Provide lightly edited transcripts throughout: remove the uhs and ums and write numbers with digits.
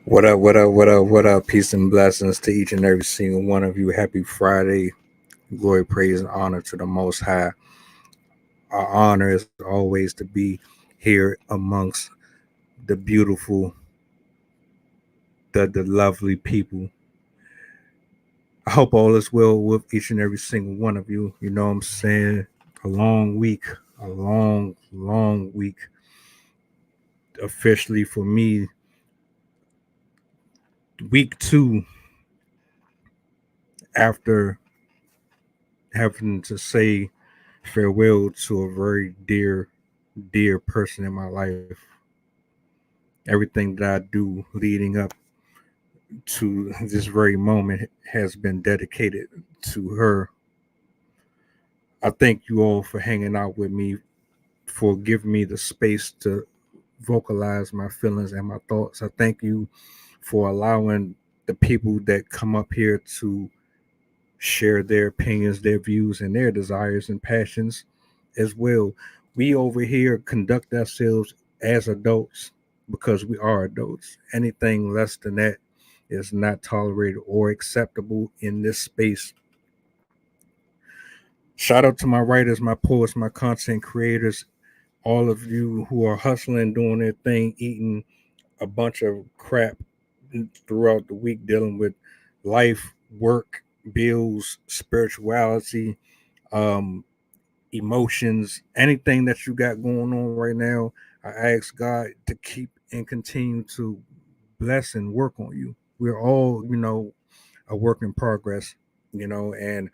What up, what up, what up, what up? Peace and blessings to each and every single one of you. Happy Friday. Glory, praise, and honor to the Most High. Our honor is always to be here amongst the beautiful, the lovely people. I hope all is well with each and every single one of you. You know what I'm saying? A long week, a long week. Officially for me, week two after having to say farewell to a very dear person in my life. Everything that I do leading up to this very moment has been dedicated to her. I thank you all for hanging out with me, for giving me the space to vocalize my feelings and my thoughts. I thank you for allowing the people that come up here to share their opinions, their views, and their desires and passions as well. We over here conduct ourselves as adults because we are adults. Anything less than that is not tolerated or acceptable in this space. Shout out to my writers, my poets, my content creators, all of you who are hustling, doing their thing, eating a bunch of crap throughout the week, dealing with life, work, bills, spirituality, um, emotions, anything that you got going on right now. I ask God to keep and continue to bless and work on you. We're all, a work in progress, and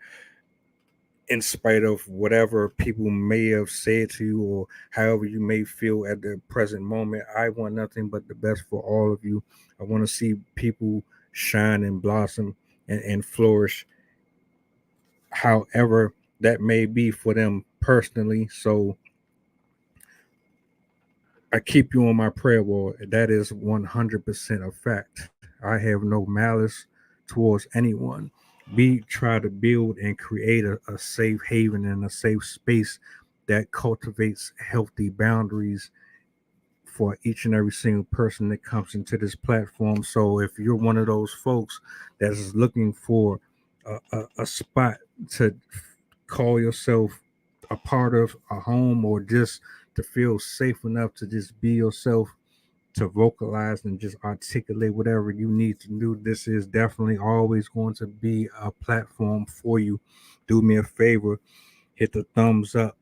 in spite of whatever people may have said to you or however you may feel at the present moment, I want nothing but the best for all of you. I want to see people shine and blossom and flourish, however that may be for them personally. So I keep you on my prayer wall. That is 100% a fact. I have no malice towards anyone. We try to build and create a safe haven and a safe space that cultivates healthy boundaries for each and every single person that comes into this platform. So if you're one of those folks that is looking for a spot to call yourself a part of a home, or just to feel safe enough to just be yourself, to vocalize and just articulate whatever you need to do, this is definitely always going to be a platform for you. Do me a favor, hit the thumbs up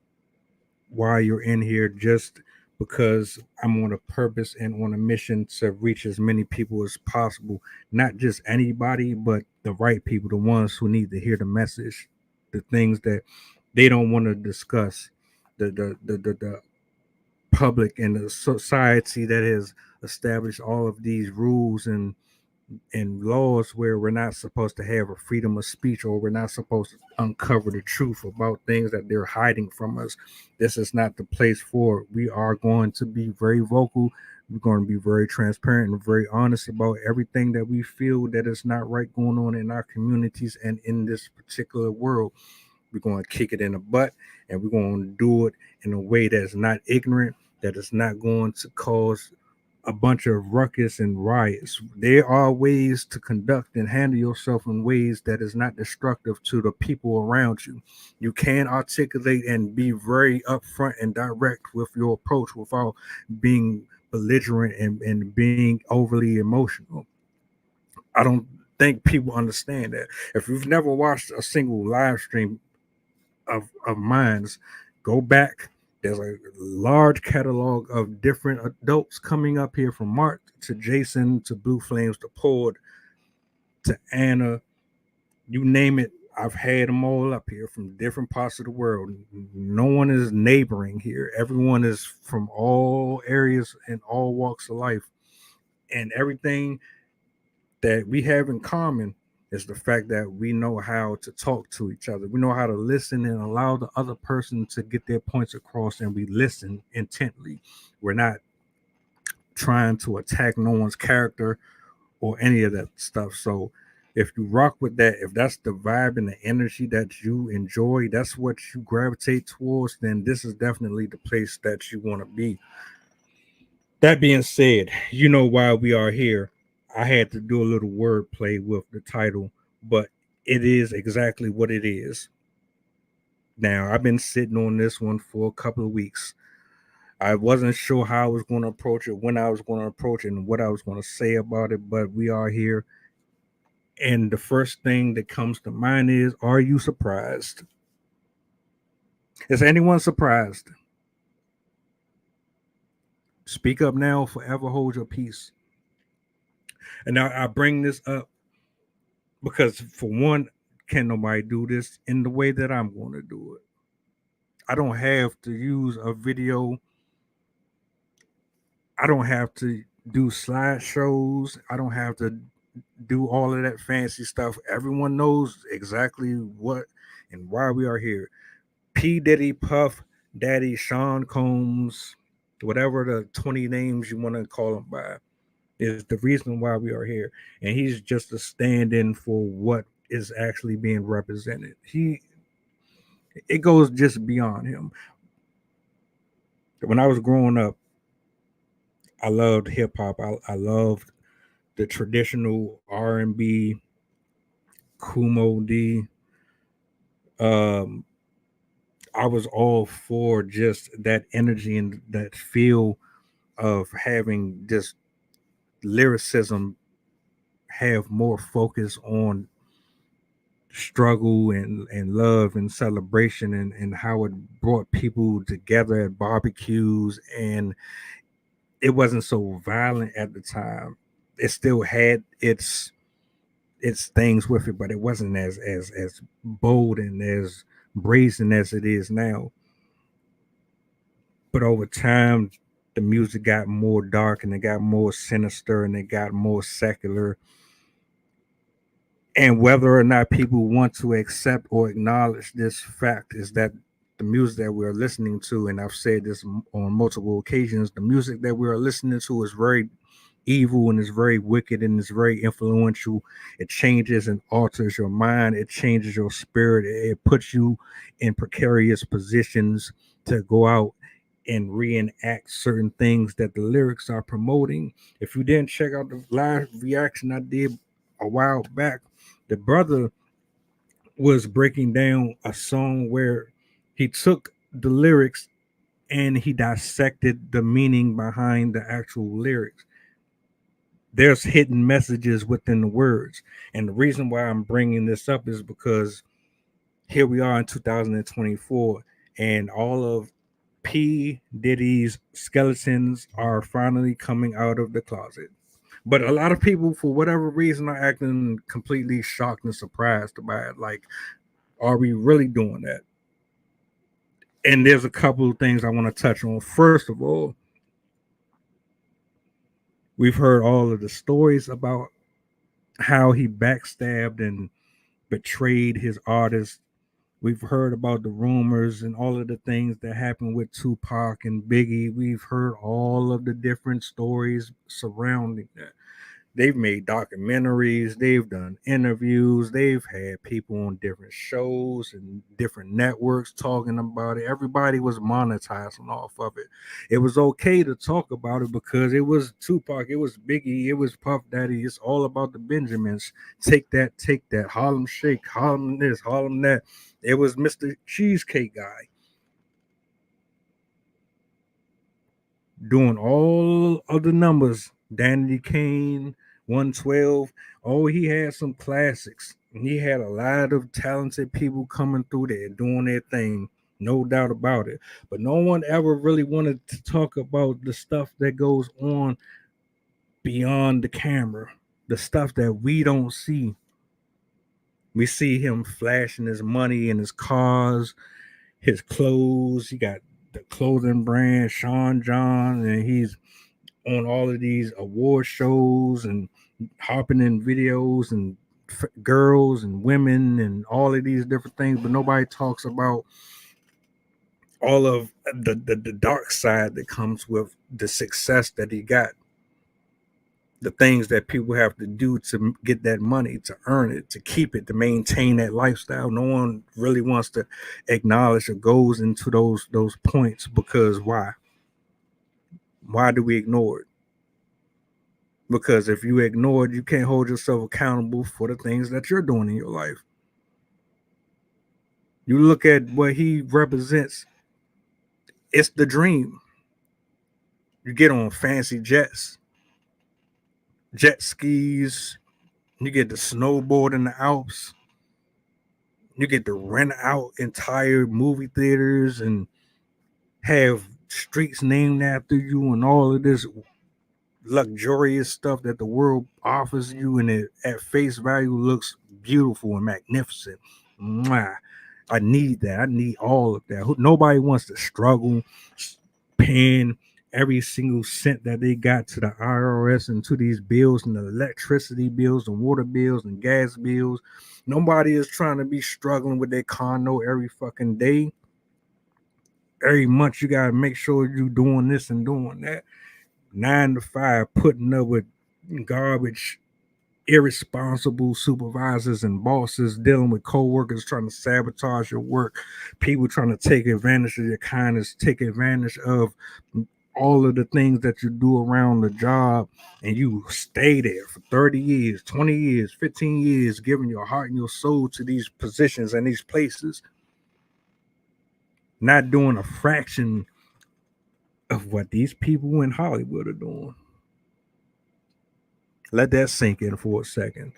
while you're in here, just because I'm on a purpose and on a mission to reach as many people as possible. Not just anybody, but the right people, the ones who need to hear the message, the things that they don't want to discuss, the public and the society that has established all of these rules and laws where we're not supposed to have a freedom of speech, or we're not supposed to uncover the truth about things that they're hiding from us. This is not the place for it. We are going to be very vocal. We're going to be very transparent and very honest about everything that we feel that is not right going on in our communities and in this particular world. We're going to kick it in the butt, and we're going to do it in a way that's not ignorant, that is not going to cause a bunch of ruckus and riots. There are ways to conduct and handle yourself in ways that is not destructive to the people around you. You can articulate and be very upfront and direct with your approach without being belligerent and being overly emotional. I don't think people understand that. If you've never watched a single live stream of mines, go back. There's a large catalog of different adults coming up here, from Mark to Jason to Blue Flames to Pord to Anna. You name it, I've had them all up here from different parts of the world. No one is neighboring here. Everyone is from all areas and all walks of life. And everything that we have in common is the fact that we know how to talk to each other. We know how to listen and allow the other person to get their points across, and we listen intently. We're not trying to attack no one's character or any of that stuff. So if you rock with that, if that's the vibe and the energy that you enjoy, that's what you gravitate towards, then this is definitely the place that you want to be. That being said, you know why we are here. I had to do a little wordplay with the title, but it is exactly what it is. Now, I've been sitting on this one for a couple of weeks. I wasn't sure how I was going to approach it, when I was going to approach it, and what I was going to say about it, but we are here. And the first thing that comes to mind is, are you surprised? Is anyone surprised? Speak up now, forever hold your peace. And now I bring this up because, for one, can nobody do this in the way that I'm going to do it? I don't have to use a video. I don't have to do slideshows. I don't have to do all of that fancy stuff. Everyone knows exactly what and why we are here. P. Diddy, Puff, Daddy, Sean Combs, whatever the 20 names you want to call him by, is the reason why we are here. And he's just a stand in for what is actually being represented. It goes just beyond him. When I was growing up, I loved hip hop. I loved the traditional R&B, Kumo D. Um, I was all for just that energy and that feel of having this lyricism have more focus on struggle and love and celebration, and how it brought people together at barbecues, and it wasn't so violent at the time. It still had its things with it, but it wasn't as bold and as brazen as it is now. But over time, the music got more dark and it got more sinister and it got more secular. And whether or not people want to accept or acknowledge this fact is that the music that we're listening to, and I've said this on multiple occasions, the music that we're listening to is very evil and is very wicked and is very influential. It changes and alters your mind. It changes your spirit. It puts you in precarious positions to go out and reenact certain things that the lyrics are promoting. If you didn't check out the live reaction I did a while back, the brother was breaking down a song where he took the lyrics and he dissected the meaning behind the actual lyrics. There's hidden messages within the words. And the reason why I'm bringing this up is because here we are in 2024, and all of P. Diddy's skeletons are finally coming out of the closet. But a lot of people, for whatever reason, are acting completely shocked and surprised by it. Like, are we really doing that? And there's a couple of things I want to touch on. First of all, we've heard all of the stories about how he backstabbed and betrayed his artists. We've heard about the rumors and all of the things that happened with Tupac and Biggie. We've heard all of the different stories surrounding that. They've made documentaries, they've done interviews, they've had people on different shows and different networks talking about it. Everybody was monetizing off of it. It was okay to talk about it because it was Tupac, it was Biggie, it was Puff Daddy. It's all about the Benjamins. Take that. Harlem Shake, Harlem this, Harlem that. It was Mr. Cheesecake Guy doing all of the numbers. Danny Kane, 112. Oh, he had some classics. He had a lot of talented people coming through there doing their thing, no doubt about it. But no one ever really wanted to talk about the stuff that goes on beyond the camera, the stuff that we don't see. We see him flashing his money and his cars, his clothes. He got the clothing brand Sean John, and he's on all of these award shows and hopping in videos and girls and women and all of these different things, but nobody talks about all of the dark side that comes with the success that he got, the things that people have to do to get that money, to earn it, to keep it, to maintain that lifestyle. No one really wants to acknowledge or goes into those points, because why do we ignore it? Because if you ignore it, you can't hold yourself accountable for the things that you're doing in your life. You look at what he represents, it's the dream. You get on fancy jets, jet skis, you get to snowboard in the Alps, you get to rent out entire movie theaters and have streets named after you and all of this luxurious stuff that the world offers you, and it at face value looks beautiful and magnificent. Mwah. I need that. I need all of that. Nobody wants to struggle paying every single cent that they got to the IRS and to these bills and the electricity bills and water bills and gas bills. Nobody is trying to be struggling with their condo every fucking day. Every month you gotta make sure you doing this and doing that. 9 to 5, putting up with garbage, irresponsible supervisors and bosses, dealing with coworkers trying to sabotage your work, people trying to take advantage of your kindness, take advantage of all of the things that you do around the job, and you stay there for 30 years, 20 years, 15 years, giving your heart and your soul to these positions and these places, not doing a fraction of what these people in Hollywood are doing. Let that sink in for a second.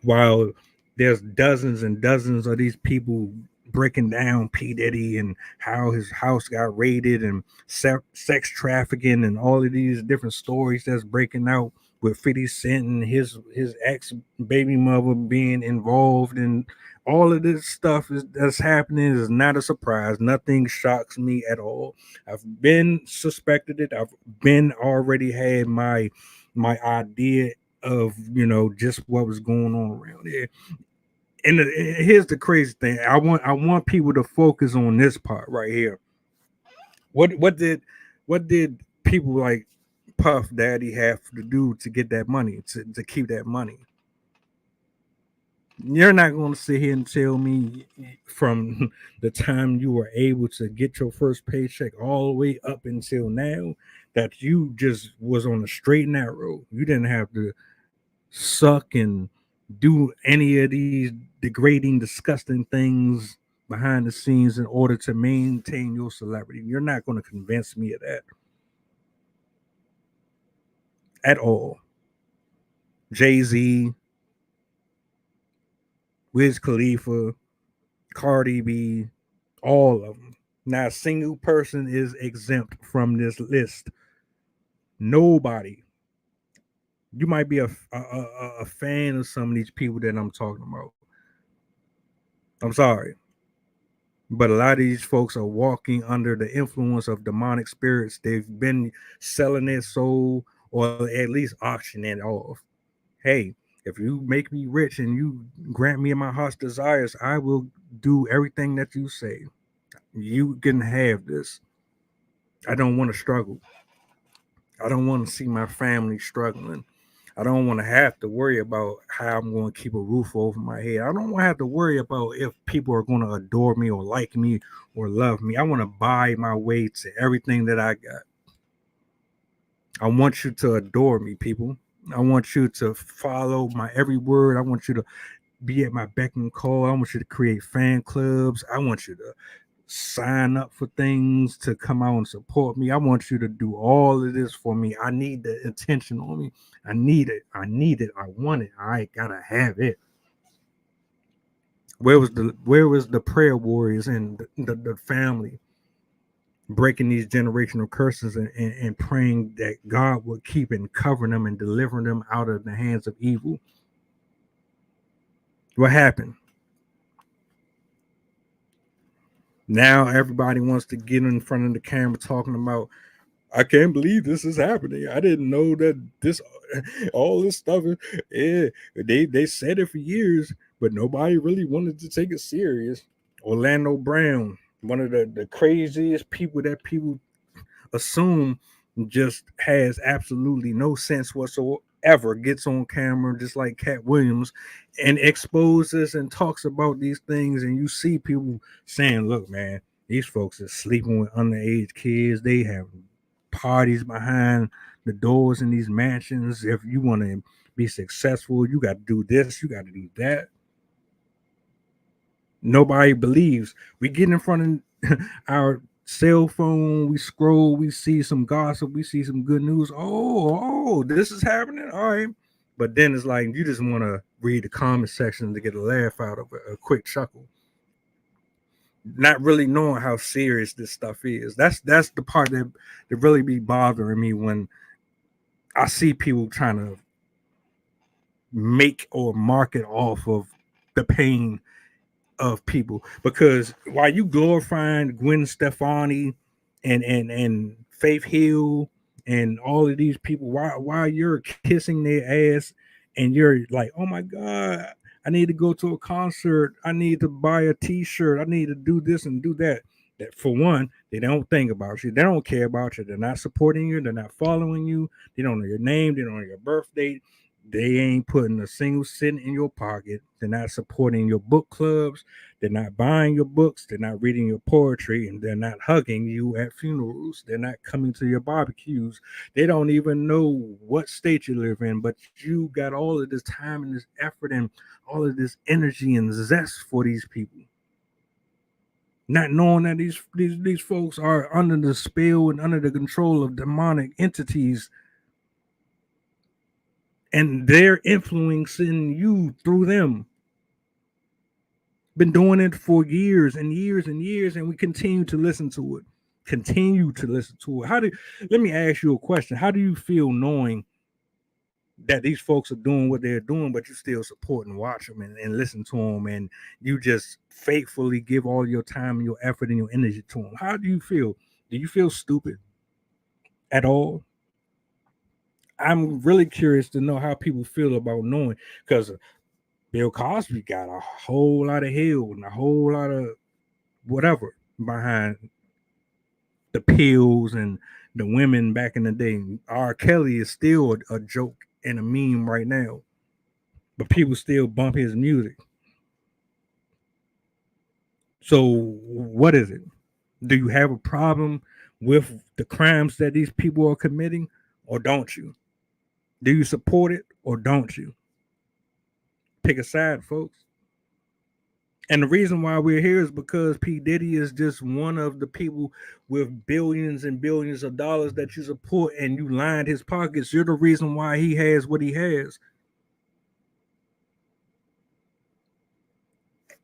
While there's dozens and dozens of these people breaking down P. Diddy and how his house got raided and sex trafficking and all of these different stories that's breaking out with 50 Cent and his ex baby mother being involved, and all of this stuff that's happening is not a surprise. Nothing shocks me at all. I've been suspected it. I've been already had my idea of just what was going on around there. And here's the crazy thing. I want people to focus on this part right here. What did people like Puff Daddy have to do to get that money, to keep that money? You're not going to sit here and tell me from the time you were able to get your first paycheck all the way up until now that you just was on a straight and narrow. You didn't have to suck and do any of these degrading, disgusting things behind the scenes in order to maintain your celebrity. You're not going to convince me of that at all. Jay-Z, Wiz Khalifa, Cardi B, all of them. Not a single person is exempt from this list. Nobody. You might be a fan of some of these people that I'm talking about. I'm sorry. But a lot of these folks are walking under the influence of demonic spirits. They've been selling their soul or at least auctioning it off. Hey, if you make me rich and you grant me my heart's desires, I will do everything that you say. You can have this. I don't want to struggle. I don't want to see my family struggling. I don't want to have to worry about how I'm going to keep a roof over my head. I don't want to have to worry about if people are going to adore me or like me or love me. I want to buy my way to everything that I got. I want you to adore me, people. I want you to follow my every word. I want you to be at my beck and call. I want you to create fan clubs. I want you to sign up for things to come out and support me. I want you to do all of this for me. I need the attention on me. I need it. I need it. I want it. I gotta have it. Where was the prayer warriors and the family breaking these generational curses and praying that God would keep and cover them and deliver them out of the hands of evil? What happened? Now everybody wants to get in front of the camera talking about, I can't believe this is happening. I didn't know that this all this stuff. Yeah, they said it for years, but nobody really wanted to take it serious. Orlando Brown, one of the craziest people that people assume just has absolutely no sense whatsoever, gets on camera just like Cat Williams and exposes and talks about these things, and you see people saying, look, man, these folks are sleeping with underage kids, they have parties behind the doors in these mansions. If you want to be successful, you got to do this, you got to do that. Nobody believes. We get in front of our cell phone, we scroll, we see some gossip, we see some good news. Oh, this is happening. All right. But then it's like you just want to read the comment section to get a laugh out of it, a quick chuckle, not really knowing how serious this stuff is. That's the part that really be bothering me when I see people trying to make or market off of the pain of people. Because while you glorifying Gwen Stefani and Faith Hill and all of these people, while you're kissing their ass and you're like, oh my God, I need to go to a concert, I need to buy a t-shirt, I need to do this and do that. That for one, they don't think about you, they don't care about you, they're not supporting you, they're not following you, they don't know your name, they don't know your birth date, they ain't putting a single cent in your pocket. They're not supporting your book clubs. They're not buying your books. They're not reading your poetry. And they're not hugging you at funerals. They're not coming to your barbecues. They don't even know what state you live in. But you got all of this time and this effort and all of this energy and zest for these people. Not knowing that these folks are under the spell and under the control of demonic entities, and they're influencing you through them. Been doing it for years and years and years, and we continue to listen to it. Continue to listen to it. Let me ask you a question. How do you feel knowing that these folks are doing what they're doing, but you still support and watch them and listen to them, and you just faithfully give all your time and your effort and your energy to them? How do you feel? Do you feel stupid at all? I'm really curious to know how people feel about knowing, because Bill Cosby got a whole lot of hell and a whole lot of whatever behind the pills and the women back in the day. R. Kelly is still a joke and a meme right now, but people still bump his music. So, what is it? Do you have a problem with the crimes that these people are committing, or don't you? Do you support it, or don't you? Pick a side, folks. And the reason why we're here is because P. Diddy is just one of the people with billions and billions of dollars that you support, and you lined his pockets. You're the reason why he has what he has.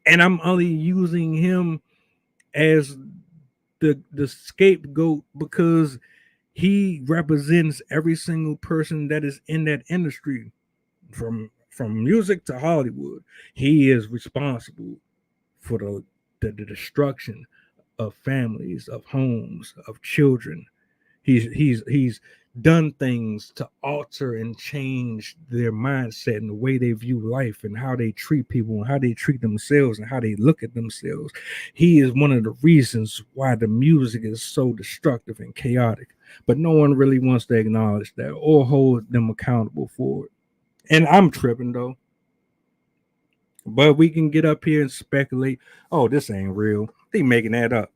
And I'm only using him as the scapegoat because he represents every single person that is in that industry, from music to Hollywood. He is responsible for the destruction of families, of homes, of children. He's done things to alter and change their mindset and the way they view life and how they treat people and how they treat themselves and how they look at themselves. He is one of the reasons why the music is so destructive and chaotic, but no one really wants to acknowledge that or hold them accountable for it. And I'm tripping though. But we can get up here and speculate, oh, this ain't real. They making that up.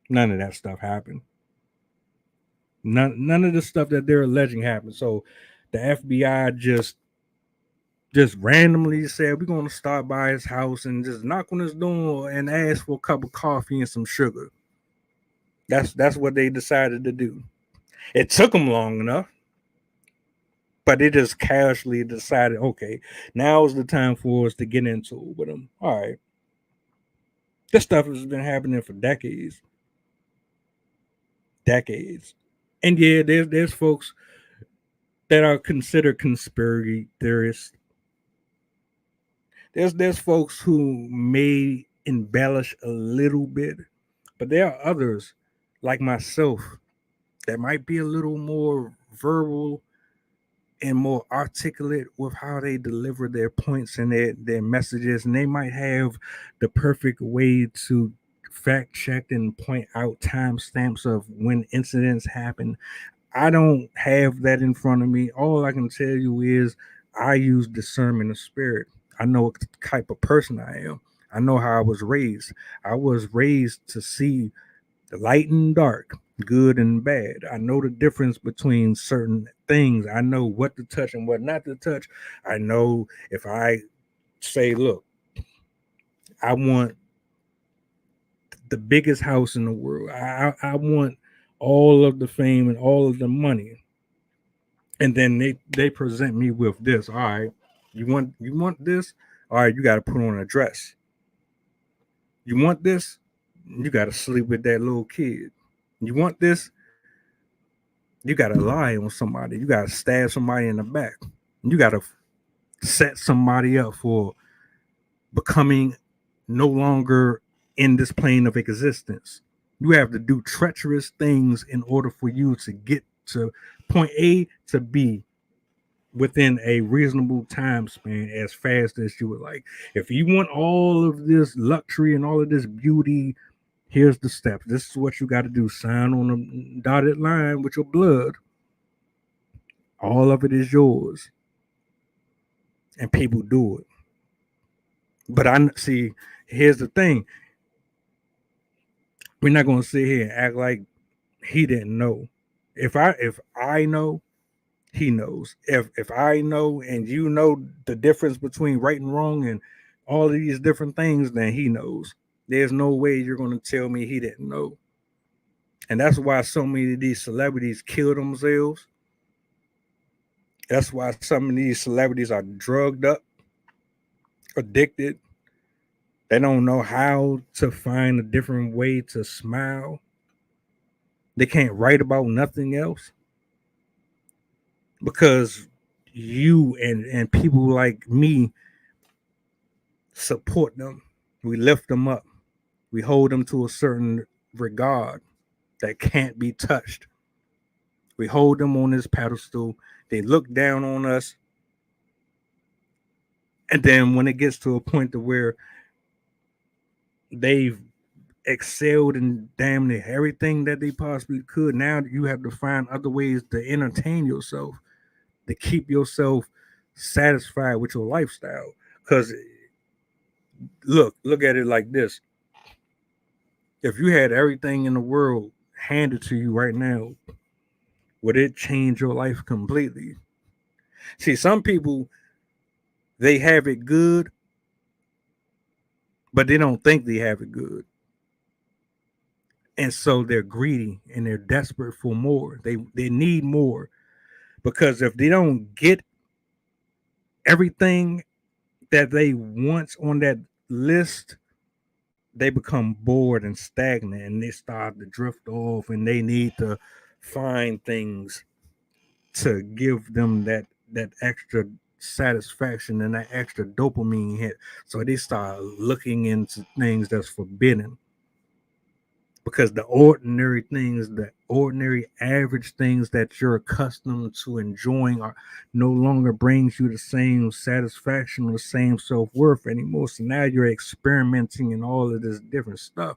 None of that stuff happened. None of the stuff that they're alleging happened. So the FBI just randomly said we're gonna stop by his house and just knock on his door and ask for a cup of coffee and some sugar. That's what they decided to do. It took them long enough, but they just casually decided, okay, now is the time for us to get into it with them. All right, this stuff has been happening for decades, and yeah, there's folks that are considered conspiracy theorists. There's folks who may embellish a little bit, but there are others like myself that might be a little more verbal and more articulate with how they deliver their points and their messages, and they might have the perfect way to fact check and point out timestamps of when incidents happen. I don't have that in front of me. All I can tell you is I use discernment of spirit. I know what type of person I am. I know how I was raised. I was raised to see the light and dark. good and bad. I know the difference between certain things. I know what to touch and what not to touch. I know if I say, look, I want the biggest house in the world. I want all of the fame and all of the money. And then they present me with this. All right, you want this? All right, you got to put on a dress. You want this? You got to sleep with that little kid. You want this? You got to lie on somebody. You got to stab somebody in the back. You got to set somebody up for becoming no longer in this plane of existence. You have to do treacherous things in order for you to get to point A to B within a reasonable time span as fast as you would like. If you want all of this luxury and all of this beauty, here's the steps. This is what you got to do. Sign on a dotted line with your blood. All of it is yours. And people do it. But I see, here's the thing. We're not gonna sit here and act like he didn't know. If I know, he knows. If I know and you know the difference between right and wrong and all of these different things, then he knows. There's no way you're gonna tell me he didn't know. And that's why so many of these celebrities kill themselves. That's why some of these celebrities are drugged up, addicted. They don't know how to find a different way to smile. They can't write about nothing else because you and people like me support them. We lift them up. We hold them to a certain regard that can't be touched. We hold them on this pedestal. They look down on us. And then when it gets to a point to where they've excelled in damn near everything that they possibly could, now you have to find other ways to entertain yourself, to keep yourself satisfied with your lifestyle. Because look at it like this. If you had everything in the world handed to you right now, would it change your life completely? See, some people, they have it good, but they don't think they have it good. And so they're greedy and they're desperate for more. They need more. Because if they don't get everything that they want on that list, they become bored and stagnant and they start to drift off and they need to find things to give them that extra satisfaction and that extra dopamine hit. So they start looking into things that's forbidden. Because the ordinary average things that you're accustomed to enjoying are no longer brings you the same satisfaction or the same self-worth anymore. So now you're experimenting in all of this different stuff.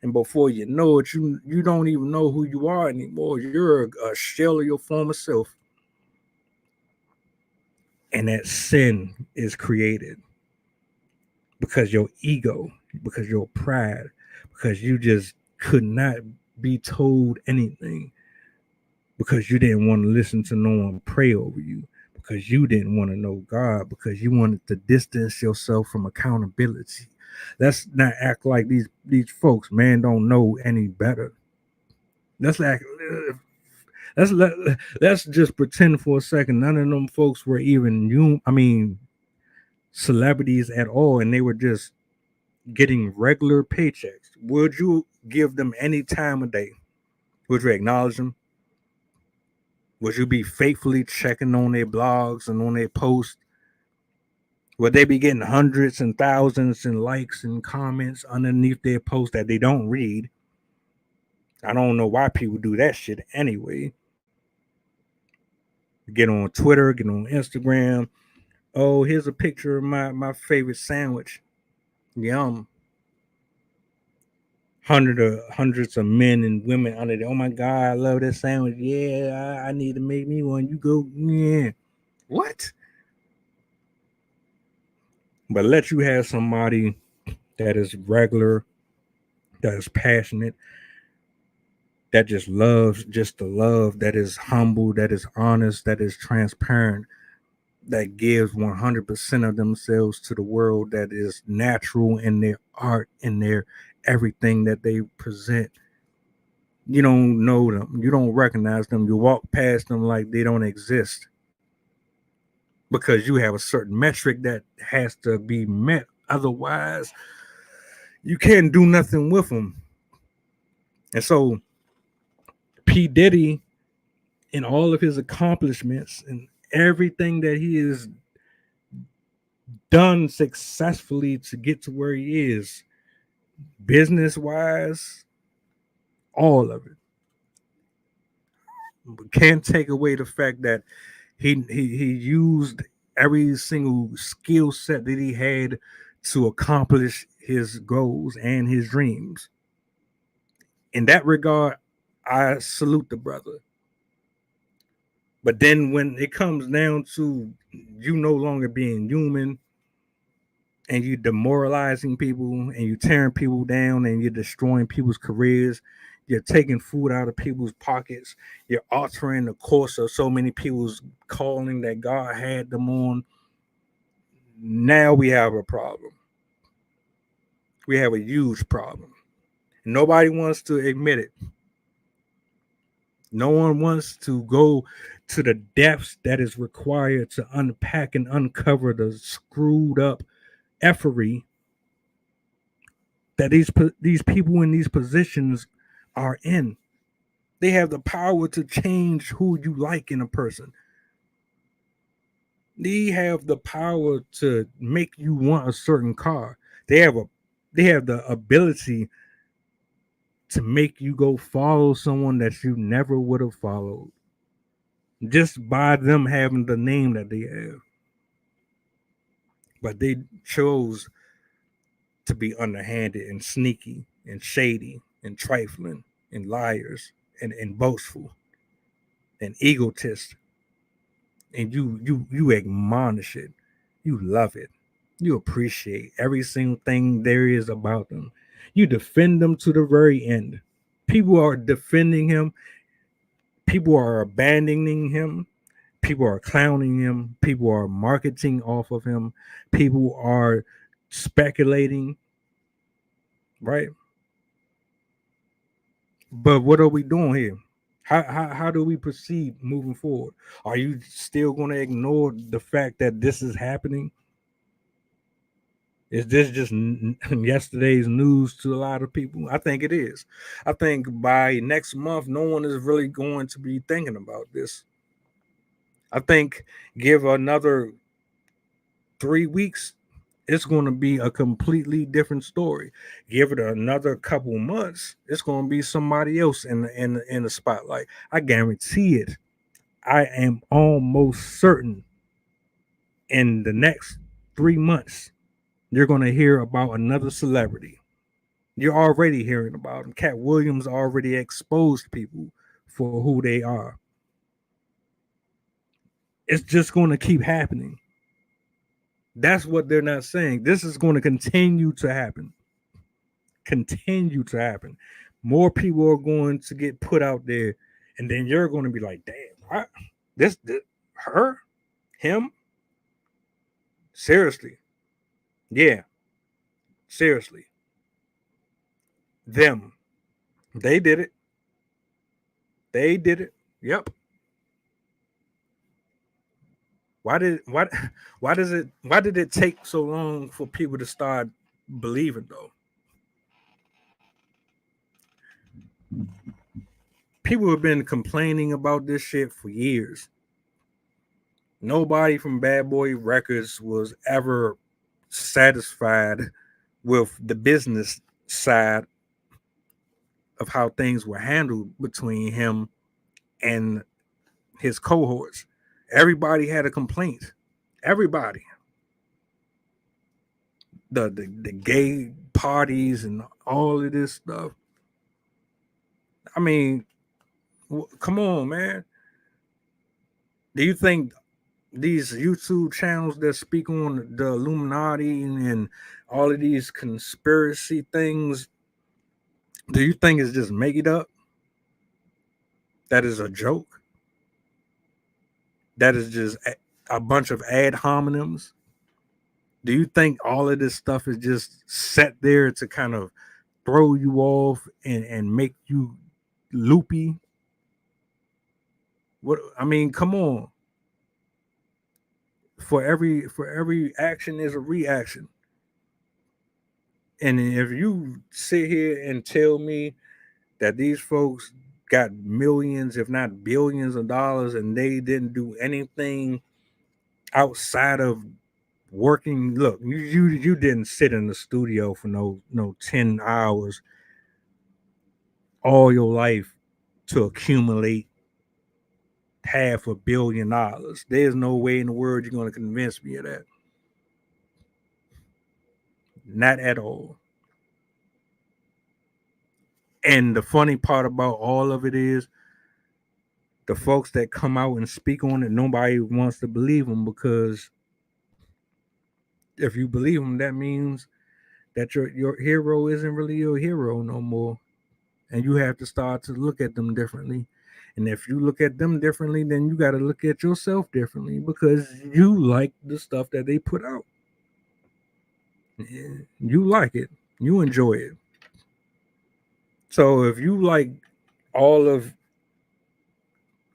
And before you know it, you don't even know who you are anymore. You're a shell of your former self. And that sin is created because your ego, because your pride, because you just could not be told anything, because you didn't want to listen to no one pray over you, because you didn't want to know God, because you wanted to distance yourself from accountability. Let's not act like these folks, man, don't know any better. Let's like let's let, let's just pretend for a second none of them folks were even celebrities at all, and they were just getting regular paychecks. Would you give them any time of day? Would you acknowledge them? Would you be faithfully checking on their blogs and on their posts? Would they be getting hundreds and thousands and likes and comments underneath their posts that they don't read? I don't know why people do that shit anyway. Get on Twitter, get on Instagram. Oh, here's a picture of my favorite sandwich. Yum. Hundreds of men and women under there. Oh my God, I love that sandwich. Yeah, I need to make me one. You go, yeah. What? But let you have somebody that is regular, that is passionate, that just loves just the love, that is humble, that is honest, that is transparent, that gives 100% of themselves to the world, that is natural in their art, in their everything that they present. You don't know them, you don't recognize them, you walk past them like they don't exist because you have a certain metric that has to be met. Otherwise, you can't do nothing with them. And so, P. Diddy, in all of his accomplishments and everything that he has done successfully to get to where he is, business wise, all of it, can't take away the fact that he used every single skill set that he had to accomplish his goals and his dreams. In that regard, I salute the brother. But then when it comes down to you no longer being human and you demoralizing people and you tearing people down and you're destroying people's careers, you're taking food out of people's pockets, you're altering the course of so many people's calling that God had them on. Now we have a problem. We have a huge problem. Nobody wants to admit it. No one wants to go to the depths that is required to unpack and uncover the screwed up effery that these people in these positions are in. They have the power to change who you like in a person. They have the power to make you want a certain car. They have the ability to make you go follow someone that you never would have followed just by them having the name that they have. But they chose to be underhanded and sneaky and shady and trifling and liars and boastful and egotist. And you admonish it. You love it. You appreciate every single thing there is about them. You defend them to the very end. People are defending him. People are abandoning him. People are clowning him. People are marketing off of him. People are speculating, right? But what are we doing here? How do we proceed moving forward? Are you still going to ignore the fact that this is happening? Is this just yesterday's news to a lot of people? I think it is. I think by next month, no one is really going to be thinking about this. I think give another 3 weeks, it's going to be a completely different story. Give it another couple months, it's going to be somebody else in the spotlight. I guarantee it. I am almost certain in the next 3 months, you're going to hear about another celebrity. You're already hearing about them. Cat Williams already exposed people for who they are. It's just going to keep happening. That's what they're not saying. This is going to continue to happen. Continue to happen. More people are going to get put out there, and then you're going to be like, damn, what? This her? Him? Seriously. Yeah. Seriously. Them. They did it. They did it. Yep. Why why did it take so long for people to start believing though? People have been complaining about this shit for years. Nobody from Bad Boy Records was ever satisfied with the business side of how things were handled between him and his cohorts. Everybody had a complaint. Everybody. The gay parties and all of this stuff. I mean, come on, man. Do you think these YouTube channels that speak on the Illuminati and all of these conspiracy things, do you think it's just make it up? That is a joke. That is just a bunch of ad hominems. Do you think all of this stuff is just set there to kind of throw you off and make you loopy? What I mean, come on. For every action is a reaction. And if you sit here and tell me that these folks got millions, if not billions of dollars, and they didn't do anything outside of working, look, you didn't sit in the studio for no 10 hours all your life to accumulate $500 million. There's no way in the world you're going to convince me of that. Not at all. And the funny part about all of it is the folks that come out and speak on it, nobody wants to believe them, because if you believe them, that means that your hero isn't really your hero no more, and you have to start to look at them differently. And if you look at them differently, then you got to look at yourself differently, because you like the stuff that they put out. You like it, you enjoy it. So if you like all of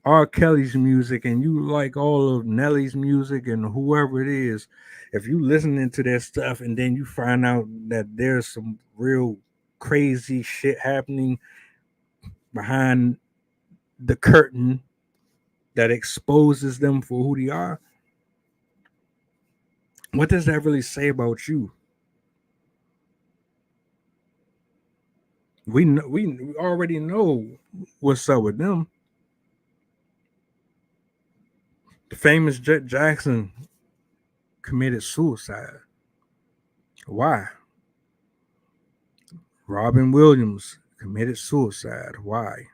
R. Kelly's music and you like all of Nelly's music and whoever it is, if you listening to that stuff and then you find out that there's some real crazy shit happening behind the curtain that exposes them for who they are, what does that really say about you? We already know what's up with them. The famous Jet Jackson committed suicide. Why? Robin Williams committed suicide. Why?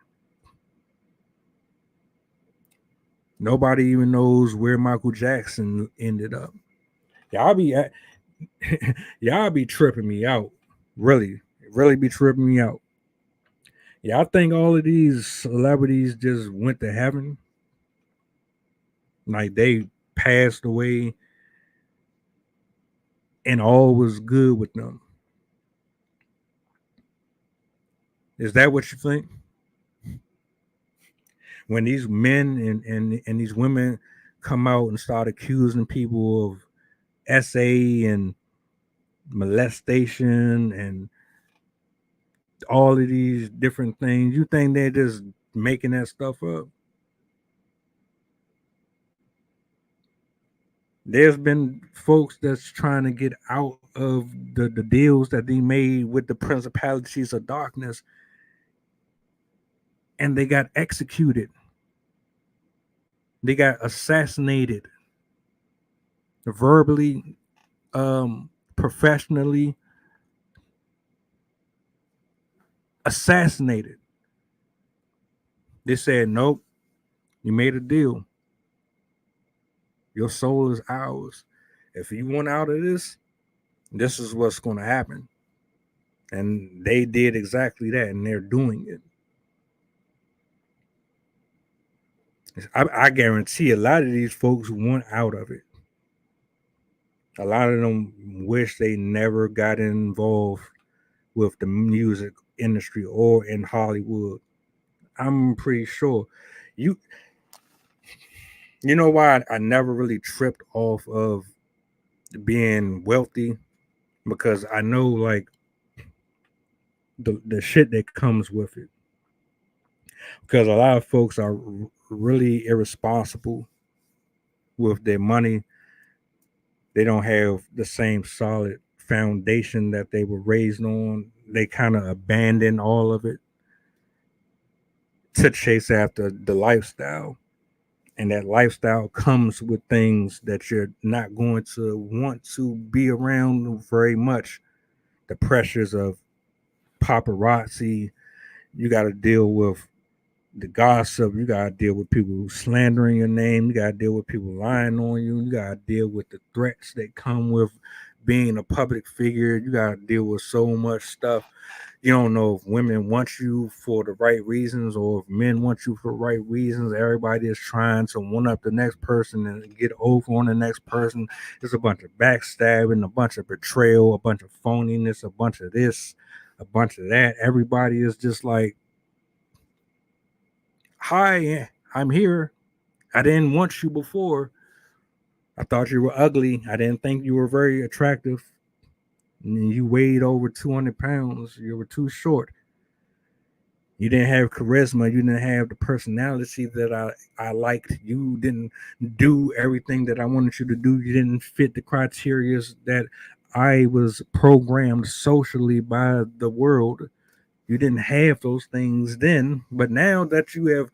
Nobody even knows where Michael Jackson ended up. Y'all be y'all be tripping me out. Really, really be tripping me out. Y'all think all of these celebrities just went to heaven? Like they passed away and all was good with them? Is that what you think? When these men and these women come out and start accusing people of SA and molestation and all of these different things, you think they're just making that stuff up? There's been folks that's trying to get out of the deals that they made with the principalities of darkness, and they got executed. They got assassinated verbally, professionally assassinated. They said, nope, you made a deal. Your soul is ours. If you want out of this is what's going to happen. And they did exactly that, and they're doing it. I guarantee a lot of these folks want out of it. A lot of them wish they never got involved with the music industry or in Hollywood. I'm pretty sure. You you know why I never really tripped off of being wealthy? Because I know like the shit that comes with it. Because a lot of folks are really irresponsible with their money. They don't have the same solid foundation that they were raised on. They kind of abandon all of it to chase after the lifestyle. And that lifestyle comes with things that you're not going to want to be around very much. The pressures of paparazzi, you got to deal with the gossip, you got to deal with people slandering your name, you got to deal with people lying on you, you got to deal with the threats that come with being a public figure, you got to deal with so much stuff. You don't know if women want you for the right reasons or if men want you for the right reasons. Everybody is trying to one up the next person and get over on the next person. It's a bunch of backstabbing, a bunch of betrayal, a bunch of phoniness, a bunch of this, a bunch of that. Everybody is just like, hi, I'm here. I didn't want you before. I thought you were ugly. I didn't think you were very attractive. And you weighed over 200 pounds. You were too short. You didn't have charisma. You didn't have the personality that I liked. You didn't do everything that I wanted you to do. You didn't fit the criteria that I was programmed socially by the world. You didn't have those things then. But now that you have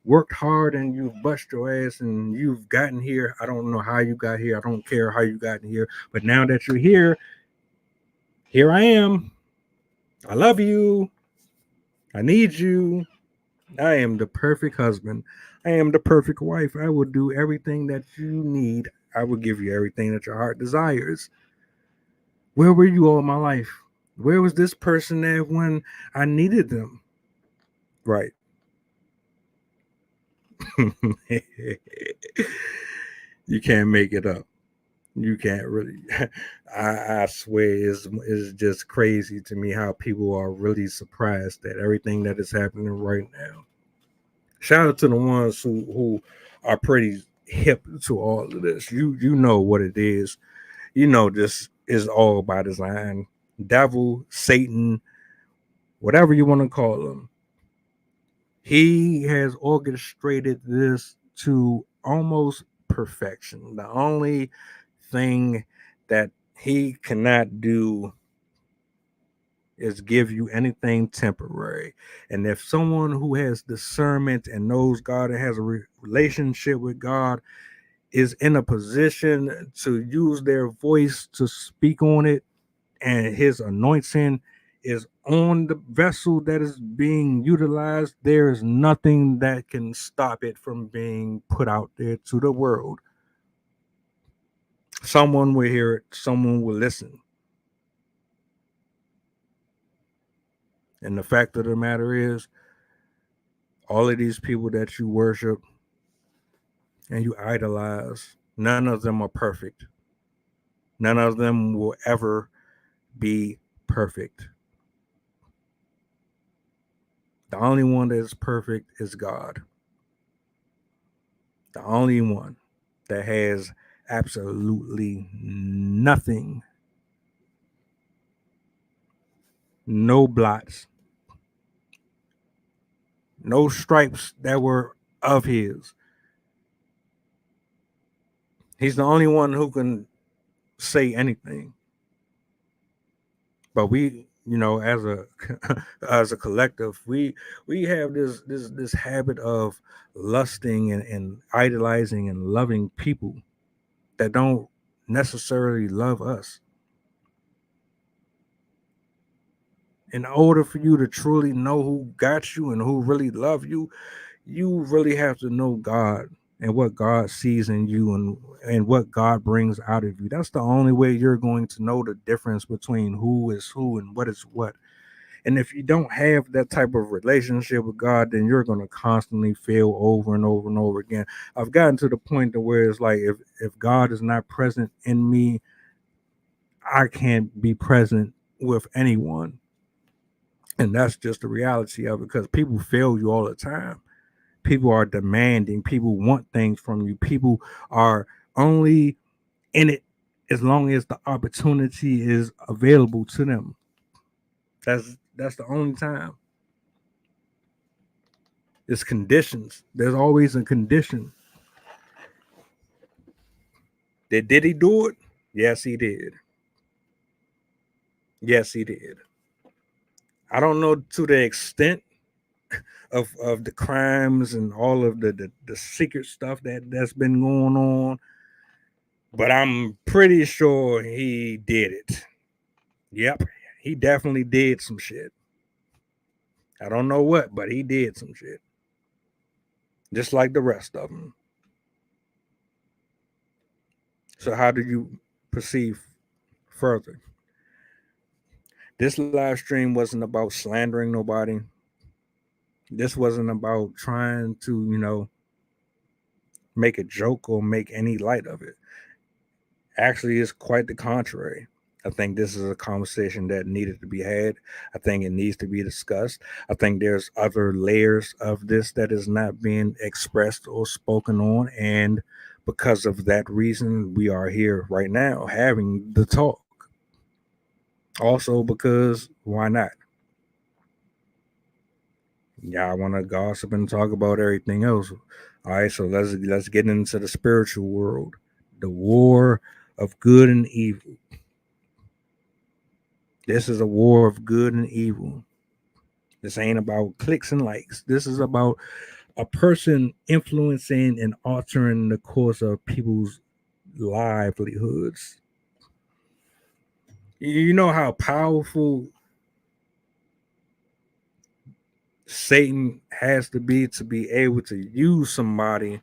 worked hard and you've bust your ass and you've gotten here, I don't know how you got here. I don't care how you got here. But now that you're here I am. I love you. I need you. I am the perfect husband. I am the perfect wife. I will do everything that you need. I will give you everything that your heart desires. Where were you all my life? Where was this person at when I needed them? Right. You can't make it up. You can't really. I swear is just crazy to me how people are really surprised at everything that is happening right now. Shout out to the ones who are pretty hip to all of this. You know what it is. You know this is all by design. Devil, Satan, whatever you want to call him. He has orchestrated this to almost perfection. The only thing that he cannot do is give you anything temporary. And if someone who has discernment and knows God and has a relationship with God is in a position to use their voice to speak on it, and his anointing is on the vessel that is being utilized, there is nothing that can stop it from being put out there to the world. Someone will hear it, someone will listen. And the fact of the matter is, all of these people that you worship and you idolize, none of them are perfect. None of them will ever be perfect. The only one that is perfect is God. The only one that has absolutely nothing, no blots, no stripes that were of his. He's the only one who can say anything. But we, as a as a collective, we have this habit of lusting and idolizing and loving people that don't necessarily love us. In order for you to truly know who got you and who really love you, you really have to know God and what God sees in you and what God brings out of you. That's the only way you're going to know the difference between who is who and what is what. And if you don't have that type of relationship with God, then you're going to constantly fail over and over and over again. I've gotten to the point to where it's like if God is not present in me, I can't be present with anyone. And that's just the reality of it because people fail you all the time. People are demanding, people want things from you. People are only in it as long as the opportunity is available to them. That's the only time. It's conditions. There's always a condition. Did he do it? Yes, he did. Yes, he did. I don't know to the extent of the crimes and all of the secret stuff that's been going on, but I'm pretty sure he did it. Yep, he definitely did some shit. I don't know what, but he did some shit. Just like the rest of them. So how do you perceive further. This live stream wasn't about slandering nobody. This wasn't about trying to, make a joke or make any light of it. Actually, it's quite the contrary. I think this is a conversation that needed to be had. I think it needs to be discussed. I think there's other layers of this that is not being expressed or spoken on. And because of that reason, we are here right now having the talk. Also, because why not? Y'all want to gossip and talk about everything else. All right, so let's get into the spiritual world, the war of good and evil. This is a war of good and evil. This ain't about clicks and likes. This is about a person influencing and altering the course of people's livelihoods. You know how powerful Satan has to be able to use somebody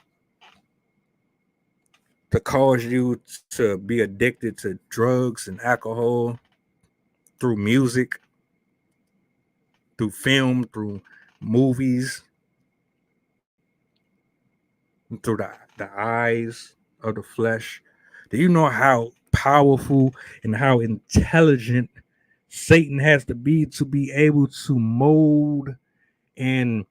to cause you to be addicted to drugs and alcohol through music, through film, through movies, through the eyes of the flesh. Do you know how powerful and how intelligent Satan has to be able to mold and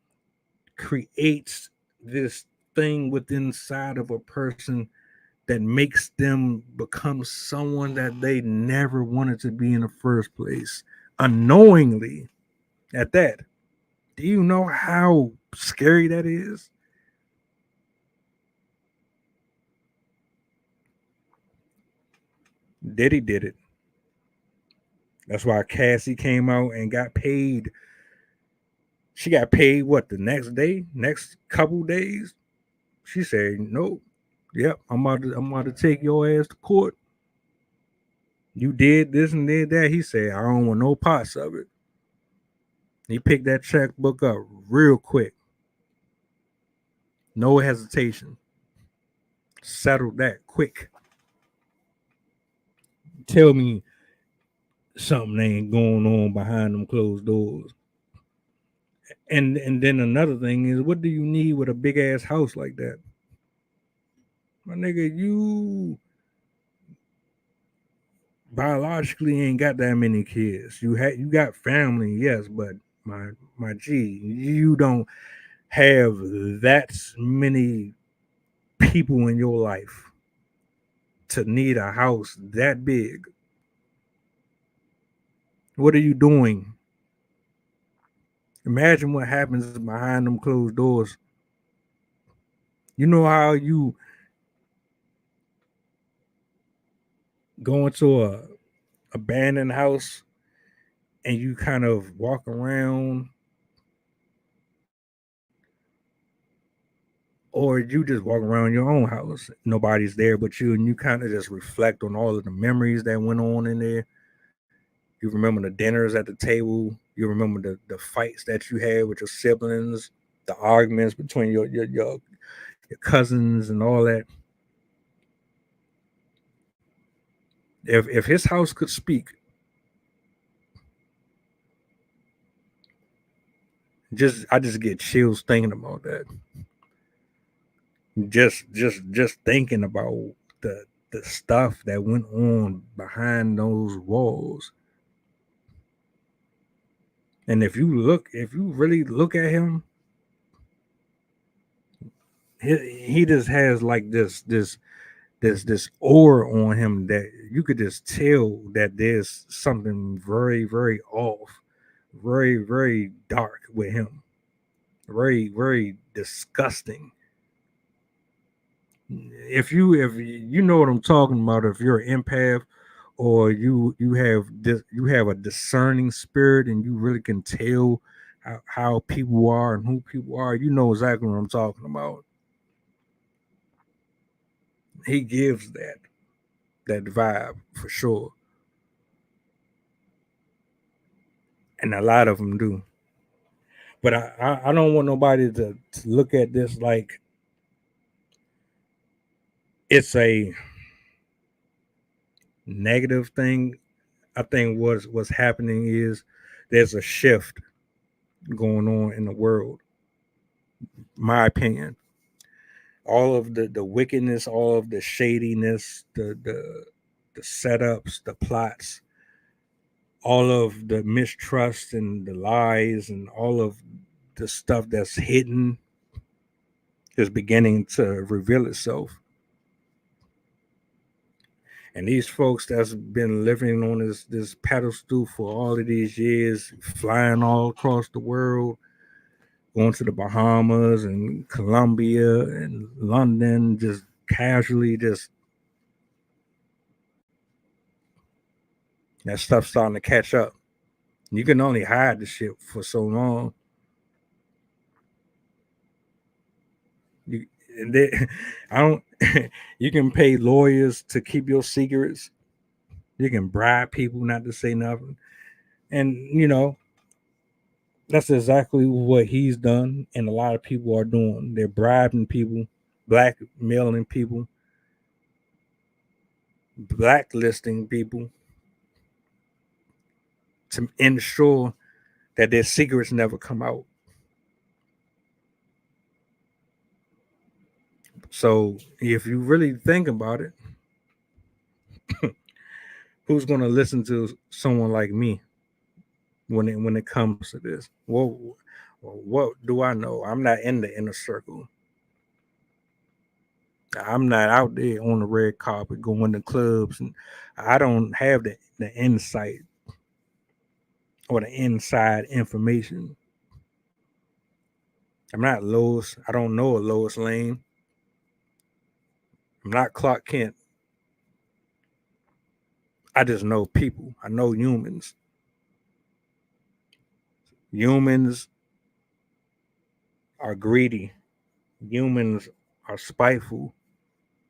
create this thing within inside of a person that makes them become someone that they never wanted to be in the first place, unknowingly at that? Do you know how scary that is? Diddy did it. That's why Cassie came out and got paid. She got paid what, the next day, next couple days. She said, "Nope, yep, I'm about to take your ass to court. You did this and did that." He said, "I don't want no parts of it." He picked that checkbook up real quick, no hesitation, settled that quick. Tell me something ain't going on behind them closed doors. And then another thing is, what do you need with a big ass house like that? My nigga, you biologically ain't got that many kids. You got family, yes, but my G, you don't have that many people in your life to need a house that big. What are you doing? Imagine what happens behind them closed doors. You know how you go into a abandoned house and you kind of walk around, or you just walk around your own house, nobody's there but you, and you kind of just reflect on all of the memories that went on in there. You remember the dinners at the table. You remember the fights that you had with your siblings, the arguments between your cousins and all that. If his house could speak, I just get chills thinking about that. Just thinking about the stuff that went on behind those walls. And if you really look at him, he just has like this aura on him that you could just tell that there's something very, very off, very, very dark with him, very, very disgusting. If you know what I'm talking about, if you're an empath or you have a discerning spirit and you really can tell how people are and who people are, you know exactly what I'm talking about. He gives that vibe for sure, and a lot of them do. But I don't want nobody to look at this like it's a negative thing I think what's happening is there's a shift going on in the world. My opinion. All of the wickedness, all of the shadiness, the setups, the plots, all of the mistrust and the lies and all of the stuff that's hidden is beginning to reveal itself. And these folks that's been living on this pedestal for all of these years, flying all across the world, going to the Bahamas and Colombia and London, just casually, just that stuff's starting to catch up. You can only hide the shit for so long. You, they, I don't. You can pay lawyers to keep your secrets. You can bribe people not to say nothing, and that's exactly what he's done, and a lot of people are doing. They're bribing people, blackmailing people, blacklisting people to ensure that their secrets never come out. So if you really think about it, who's going to listen to someone like me when it comes to this? Well, what do I know? I'm not in the inner circle. I'm not out there on the red carpet going to clubs, and I don't have the insight or the inside information. I'm not Lois. I don't know a Lois Lane. I'm not Clark Kent. I just know people. I know humans. Humans are greedy. Humans are spiteful.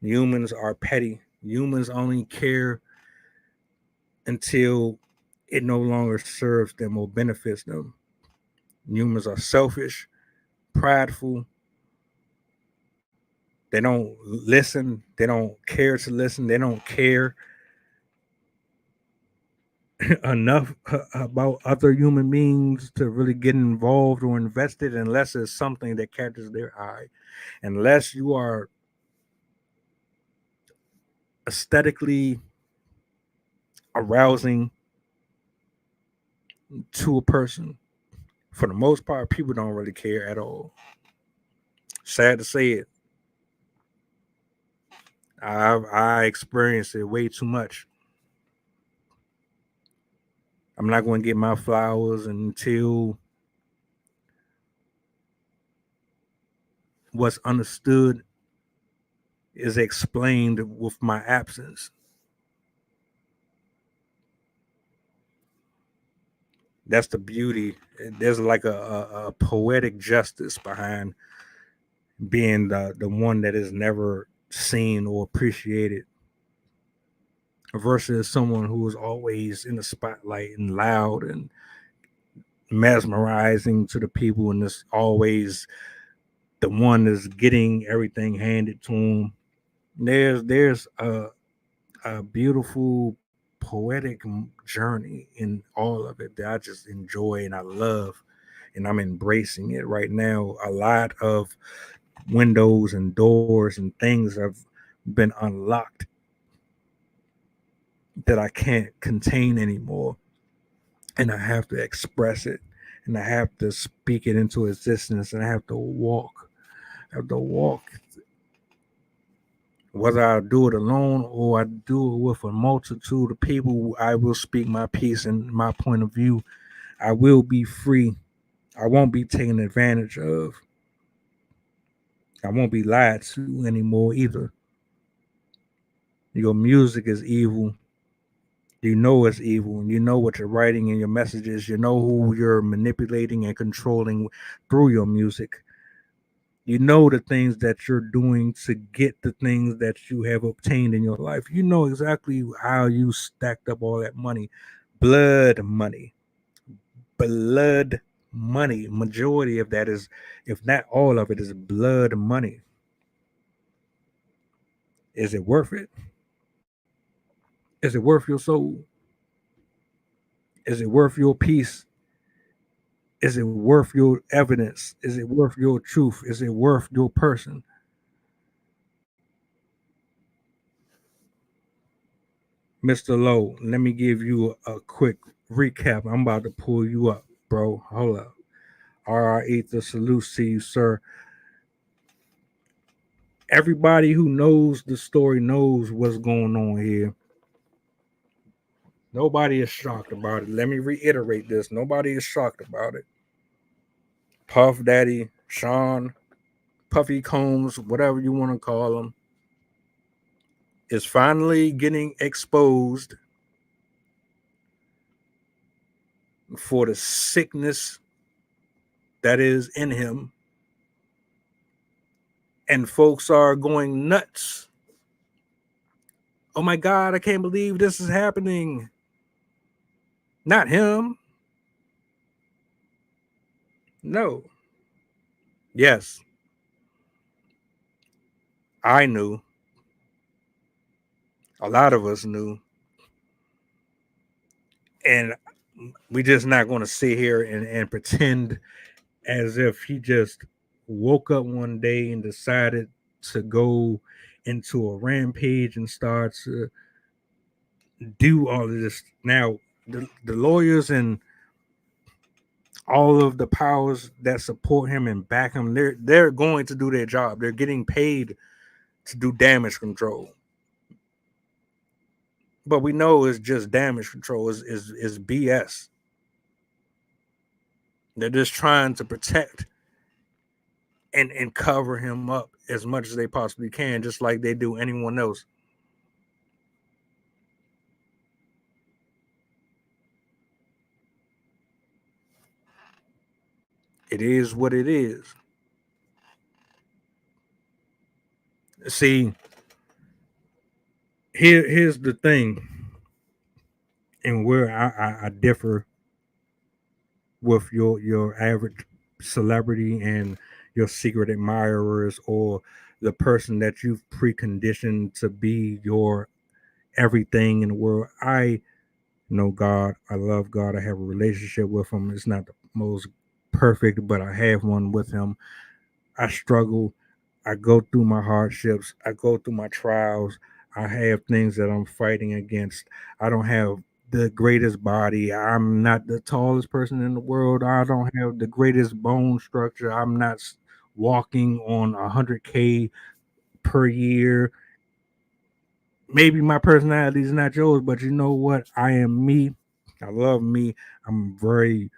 Humans are petty. Humans only care until it no longer serves them or benefits them. Humans are selfish, prideful. They don't listen. They don't care to listen. They don't care enough about other human beings to really get involved or invested unless it's something that catches their eye. Unless you are aesthetically arousing to a person, for the most part, people don't really care at all. Sad to say it. I experienced it way too much. I'm not going to get my flowers until what's understood is explained with my absence. That's the beauty. There's like a poetic justice behind being the one that is never seen or appreciated versus someone who is always in the spotlight and loud and mesmerizing to the people and is always the one that's getting everything handed to them. There's a beautiful poetic journey in all of it that I just enjoy and I love, and I'm embracing it right now. A lot of windows and doors and things have been unlocked that I can't contain anymore, and I have to express it, and I have to speak it into existence, and I have to walk. I have to walk. Whether I do it alone or I do it with a multitude of people, I will speak my piece and my point of view. I will be free. I won't be taken advantage of. I won't be lied to anymore either. Your music is evil. You know it's evil, and you know what you're writing in your messages. You know who you're manipulating and controlling through your music. You know the things that you're doing to get the things that you have obtained in your life. You know exactly how you stacked up all that money. Blood money. Blood money. Majority of that is, if not all of it, is blood money. Is it worth it? Is it worth your soul? Is it worth your peace? Is it worth your evidence? Is it worth your truth? Is it worth your person? Mr. Lowe, let me give you a quick recap. I'm about to pull you up, bro. Hold up. RR Ether, salute to you, sir. Everybody who knows the story knows what's going on here. Nobody is shocked about it. Let me reiterate this. Nobody is shocked about it. Puff Daddy, Sean, Puffy Combs, whatever you want to call him, is finally getting exposed for the sickness that is in him. And folks are going nuts. Oh my God, I can't believe this is happening. Not him. No. Yes. I knew. A lot of us knew. And we just not going to sit here and pretend as if he just woke up one day and decided to go into a rampage and start to do all of this. Now, the lawyers and all of the powers that support him and back him, they're going to do their job. They're getting paid to do damage control. But we know it's just damage control is BS. They're just trying to protect and cover him up as much as they possibly can, just like they do anyone else. It is what it is. See, here's the thing, and where I differ with your average celebrity and your secret admirers or the person that you've preconditioned to be your everything in the world. I know God. I love God. I have a relationship with him. It's not the most perfect, but I have one with him. I struggle. I go through my hardships. I go through my trials. I have things that I'm fighting against. I don't have the greatest body. I'm not the tallest person in the world. I don't have the greatest bone structure. I'm not walking on 100K per year. Maybe my personality is not yours, but you know what? I am me. I love me. I'm very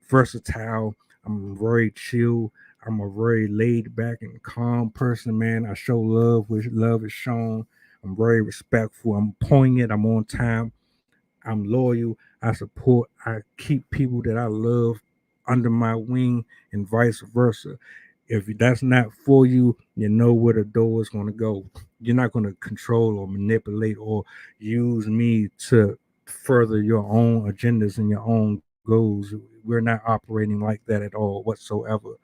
versatile. I'm very chill. I'm a very laid back and calm person, man. I show love which love is shown. I'm very respectful. I'm poignant. I'm on time. I'm loyal. I support. I keep people that I love under my wing and vice versa. If that's not for you, you know where the door is going to go. You're not going to control or manipulate or use me to further your own agendas and your own goals. We're not operating like that at all whatsoever.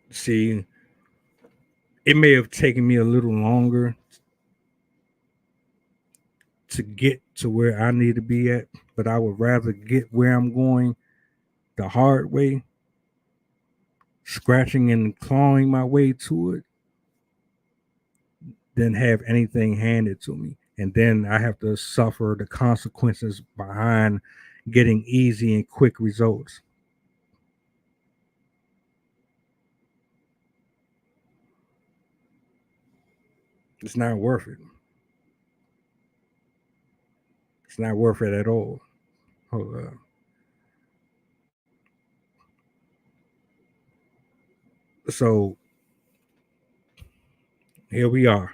See, it may have taken me a little longer to get to where I need to be at, but I would rather get where I'm going the hard way, scratching and clawing my way to it, than have anything handed to me. And then I have to suffer the consequences behind getting easy and quick results. It's not worth it. It's not worth it at all. Hold up. So here we are.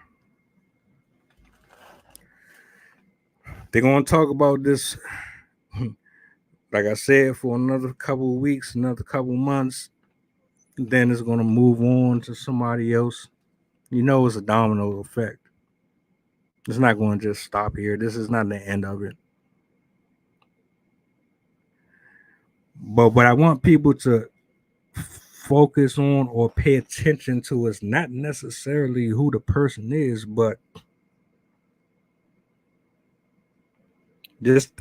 They're going to talk about this, like I said, for another couple of weeks, another couple of months. Then it's going to move on to somebody else. You know, it's a domino effect. It's not going to just stop here. This is not the end of it. But what I want people to focus on or pay attention to is not necessarily who the person is, but just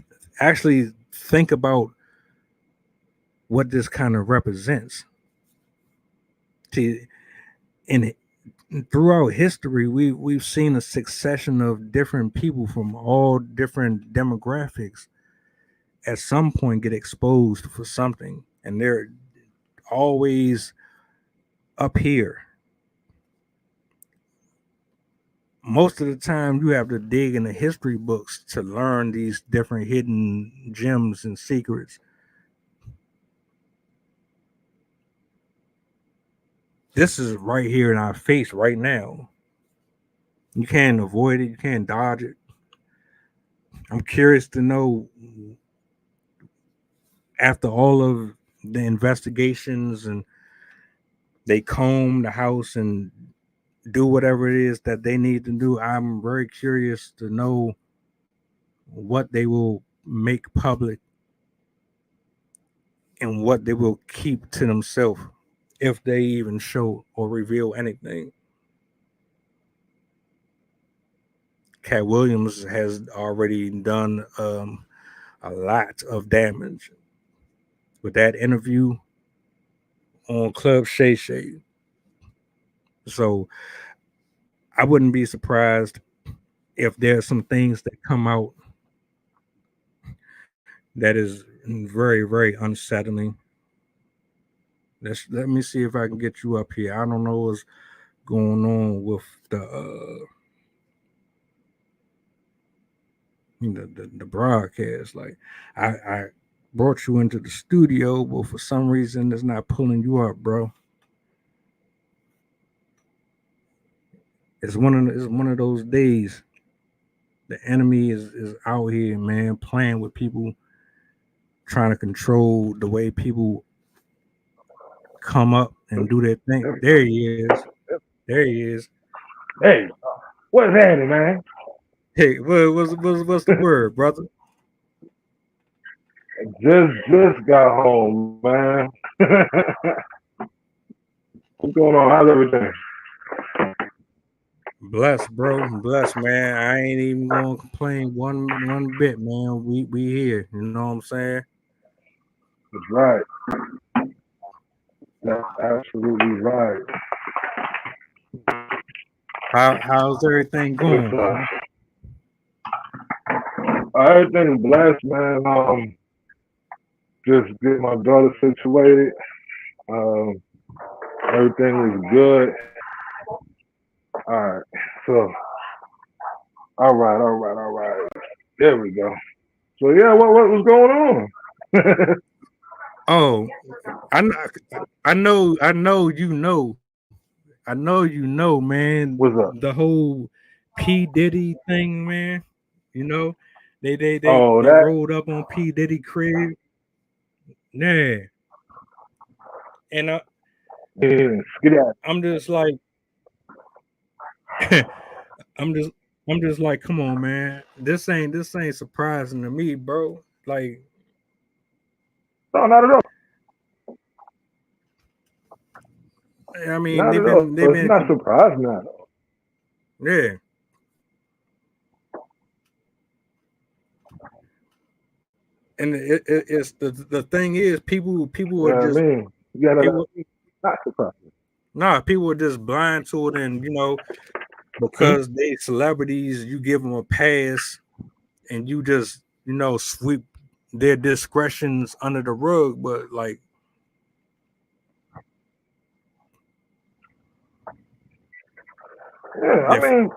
actually think about what this kind of represents. See, in throughout history, we've seen a succession of different people from all different demographics at some point get exposed for something, and they're always up here. Most of the time, you have to dig in the history books to learn these different hidden gems and secrets. This is right here in our face right now. You can't avoid it, you can't dodge it. I'm curious to know, after all of the investigations and they comb the house and do whatever it is that they need to do, I'm very curious to know what they will make public and what they will keep to themselves, if they even show or reveal anything. Cat Williams has already done a lot of damage with that interview on Club Shay Shay. So I wouldn't be surprised if there's some things that come out that is very, very unsettling. Let me see if I can get you up here. I don't know what's going on with the broadcast. Like I brought you into the studio, but for some reason it's not pulling you up, bro. It's one of those days. The enemy is out here, man, playing with people, trying to control the way people come up and do their thing. There he is. There he is. Hey, what's happening, man? Hey, what's the word, brother? Just got home, man. What's going on? How's everything? Bless, bro. Bless, man. I ain't even gonna complain one bit, man. We here. You know what I'm saying? That's right. That's absolutely right. How's everything What's going, bro? everything blessed, man. Just get my daughter situated. Um, everything is good. All right. So, all right. There we go. So yeah, what was going on? Oh, I I know man. What's up? The whole P Diddy thing, man. You know, Oh, they that. rolled up on P Diddy crib. Yeah, and Yeah, skedaddle. I'm just like, I'm just I'm just like, come on, man. This ain't surprising to me, bro. Like, No, not at all. I mean, Not at all. they've It's been, not surprising at all. yeah. And it's the thing is, people You are know what I just mean? You gotta people. not surprising. Nah, people are just blind to it, and Hmm? because they celebrities, you give them a pass, and you just sweep their discretions under the rug. But like, Yeah, I if mean,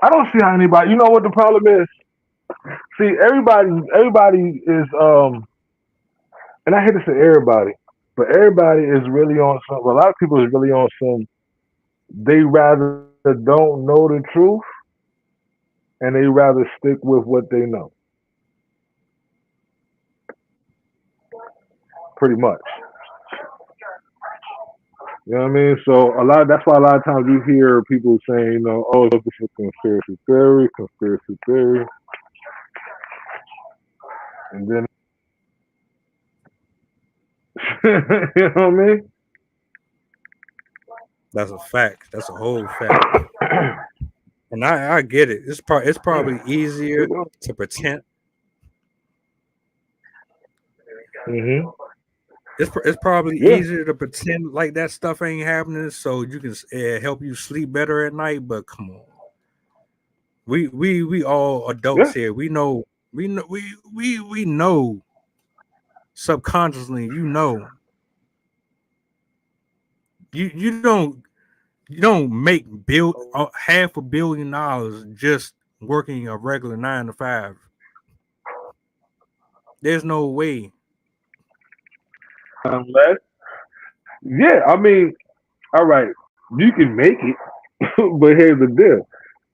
I don't see how anybody. You know what the problem is? See, everybody is and I hate to say everybody, but everybody is really on some. A lot of people is really on some. They rather don't know the truth, and they rather stick with what they know. Pretty much. You know what I mean? So a lot. That's why a lot of times you hear people saying, oh, this is conspiracy theory, and then you know what I mean? That's a fact. That's a whole fact. And I get it. It's probably You easier know? to pretend. Mm-hmm. It's probably Yeah. easier to pretend like that stuff ain't happening, so you can help you sleep better at night. But come on, we all adults Yeah. here. We know subconsciously. You don't make $500 million just working a regular 9 to 5. There's no way. Unless, yeah, I mean, all right, you can make it, but here's the deal: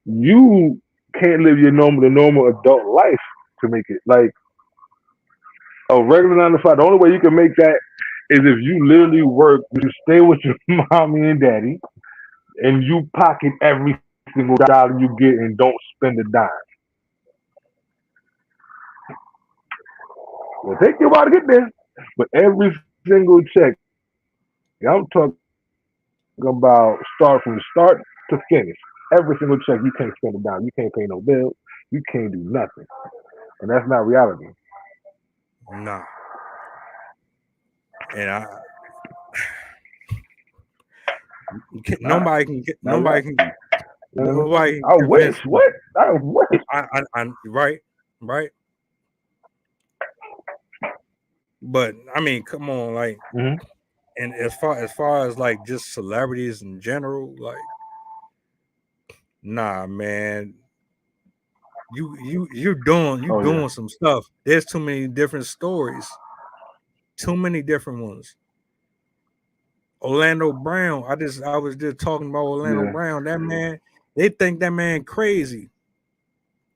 you can't live the normal adult life to make it. Like a regular 9 to 5, the only way you can make that is if you literally work, you stay with your mommy and daddy, and you pocket every single dollar you get and don't spend a dime. It'll take you a while to get there, but every single check, I'm talking about start from start to finish, every single check, you can't spend a dime. You can't pay no bills. You can't do nothing. And that's not reality. Nah, and nobody can get Not reality. You know what I'm saying? nobody can I wish. convince me. What? I wish. I right, right. But I mean, come on, like, Mm-hmm. and as far as like just celebrities in general, like, nah, man, you Oh, yeah. doing some stuff. There's too many different stories, too many different ones. Orlando Brown, I was just talking about Orlando Yeah. Brown. That man, they think that man crazy.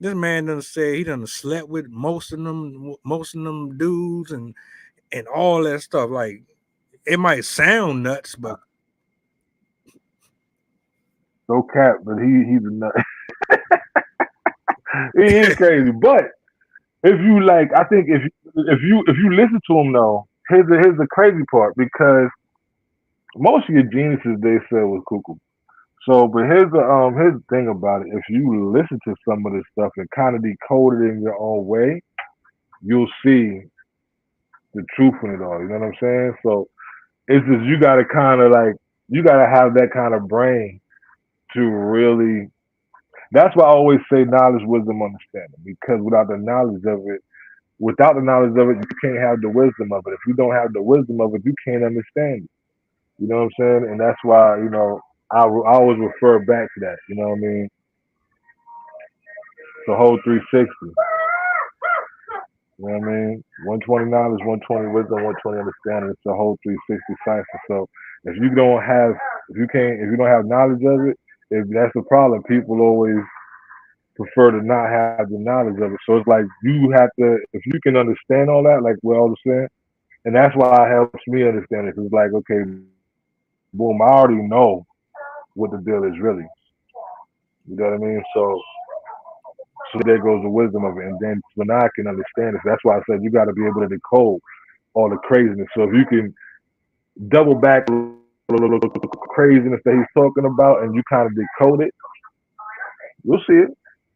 This man done said he done slept with most of them dudes and all that stuff. Like, it might sound nuts, but No cap, but he's a nut. He is crazy. But if you like, I think if you listen to him though, here's the crazy part because most of your geniuses they said was cuckoo. So, but here's the thing about it. If you listen to some of this stuff and kind of decode it in your own way, you'll see the truth in it all. You know what I'm saying? So it's just you gotta kind of like you gotta have that kind of brain to really. That's why I always say knowledge, wisdom, understanding. Because without the knowledge of it, you can't have the wisdom of it. If you don't have the wisdom of it, you can't understand it. You know what I'm saying? And that's why I always refer back to that. You know what I mean? The whole 360. You know what I mean? 120 knowledge, 120 wisdom, 120 understanding. It's the whole 360 cipher. So if you don't have, if you don't have knowledge of it, if that's the problem, people always prefer to not have the knowledge of it. So it's like you have to, if you can understand all that, like we're all saying, and that's why it helps me understand it. Cause it's like, okay, boom, I already know what the deal is really. You know what I mean? So there goes the wisdom of it, and then so now I can understand it. So that's why I said you got to be able to decode all the craziness. So if you can double back craziness that he's talking about, and you kind of decode it, you'll see it.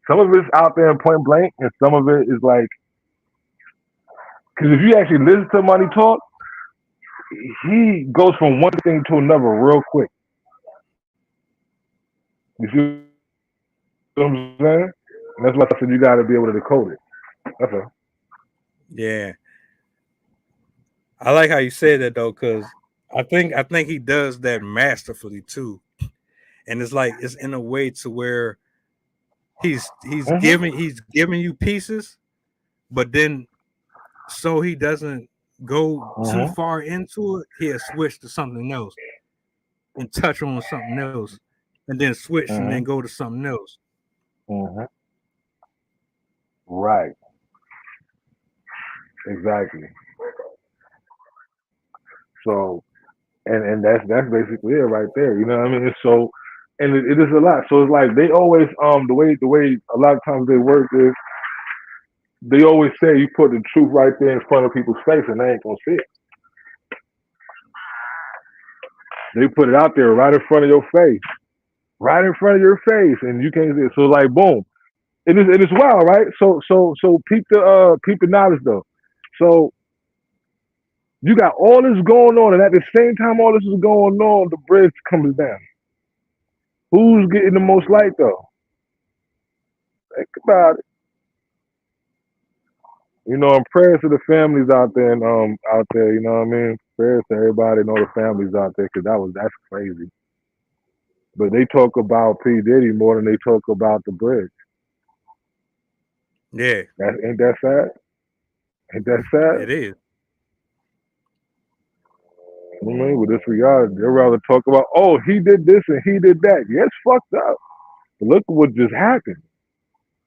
Some of it's out there in point blank, and some of it is like, because if you actually listen to Money talk, he goes from one thing to another real quick. You see what I'm saying? And that's why I said you got to be able to decode it. That's all. yeah, I like how you said that though, because I think he does that masterfully too. And it's like it's in a way to where Mm-hmm. he's giving you pieces, but then so he doesn't go too Mm-hmm. far into it, he'll switch to something else and touch on something else, and then switch and then Mm-hmm. go to something else. Mm-hmm. Right. Exactly. So, and that's basically it right there. You know what I mean? So, and it is a lot. So it's like they always the way a lot of times they work is they always say you put the truth right there in front of people's face and they ain't gonna see it. They put it out there right in front of your face, right in front of your face, and you can't see it. So like, boom, it is wild, right? So peep the knowledge though. So you got all this going on, and at the same time all this is going on, the bridge comes down. Who's getting the most light though? Think about it. And prayers to the families out there, and out there. You know what I mean? Prayers to everybody, know the families out there, because that's crazy. But they talk about P Diddy more than they talk about the bridge. Yeah, Ain't that sad? Ain't that sad? it is. I mean, with this regard, they'd rather talk about, oh, he did this and he did that. Yeah, it's fucked up. But look at what just happened.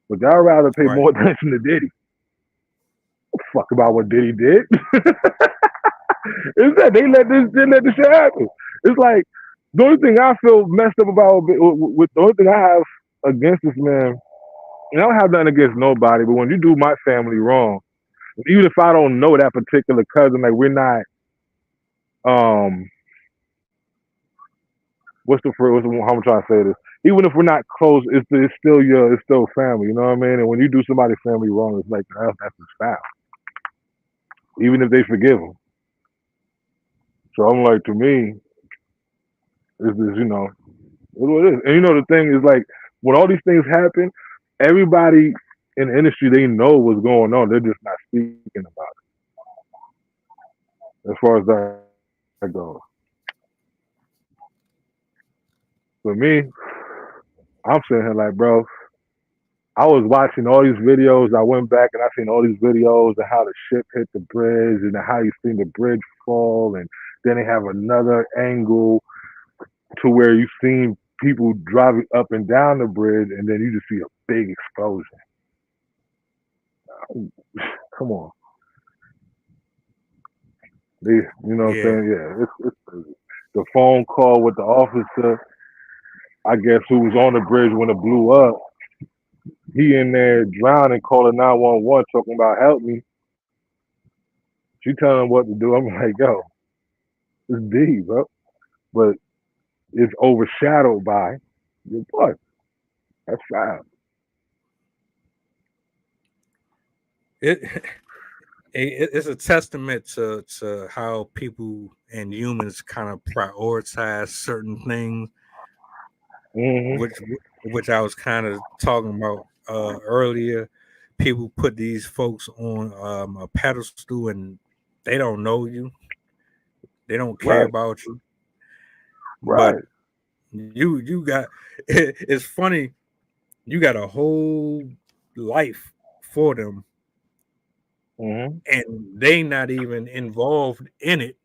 But y'all rather pay Right. more attention to Diddy. Fuck about what Diddy did. It's that they let this shit happen. It's like the only thing I feel messed up about with the only thing I have against this man, and I don't have nothing against nobody, but when you do my family wrong, even if I don't know that particular cousin, like we're not what's the phrase? How I'm trying to say this? Even if we're not close, it's still family. You know what I mean? And when you do somebody's family wrong, it's like that's just foul. Even if they forgive them. So I'm like, to me, it's just what it is. And the thing is, like, when all these things happen, everybody in the industry, they know what's going on. They're just not speaking about it. As far as that goes. For me, I'm sitting here like, bro, I was watching all these videos. I went back and I seen all these videos of how the ship hit the bridge and how you seen the bridge fall, and then they have another angle to where you seen people driving up and down the bridge, and then you just see a big explosion. Come on, you know what I'm Yeah. saying? Yeah, it's crazy. The phone call with the officer, I guess, who was on the bridge when it blew up. He in there drowning, calling 911, talking about help me. She telling him what to do. I'm like, yo, it's D, bro. But it's overshadowed by your blood. That's foul. It, it's a testament to how people and humans kind of prioritize certain things, Mm-hmm. which I was kind of talking about earlier. People put these folks on a pedestal, and they don't know you. They don't care Right, about you. But right. you got it's funny. You got a whole life for them, Mm-hmm. and they not even involved in it.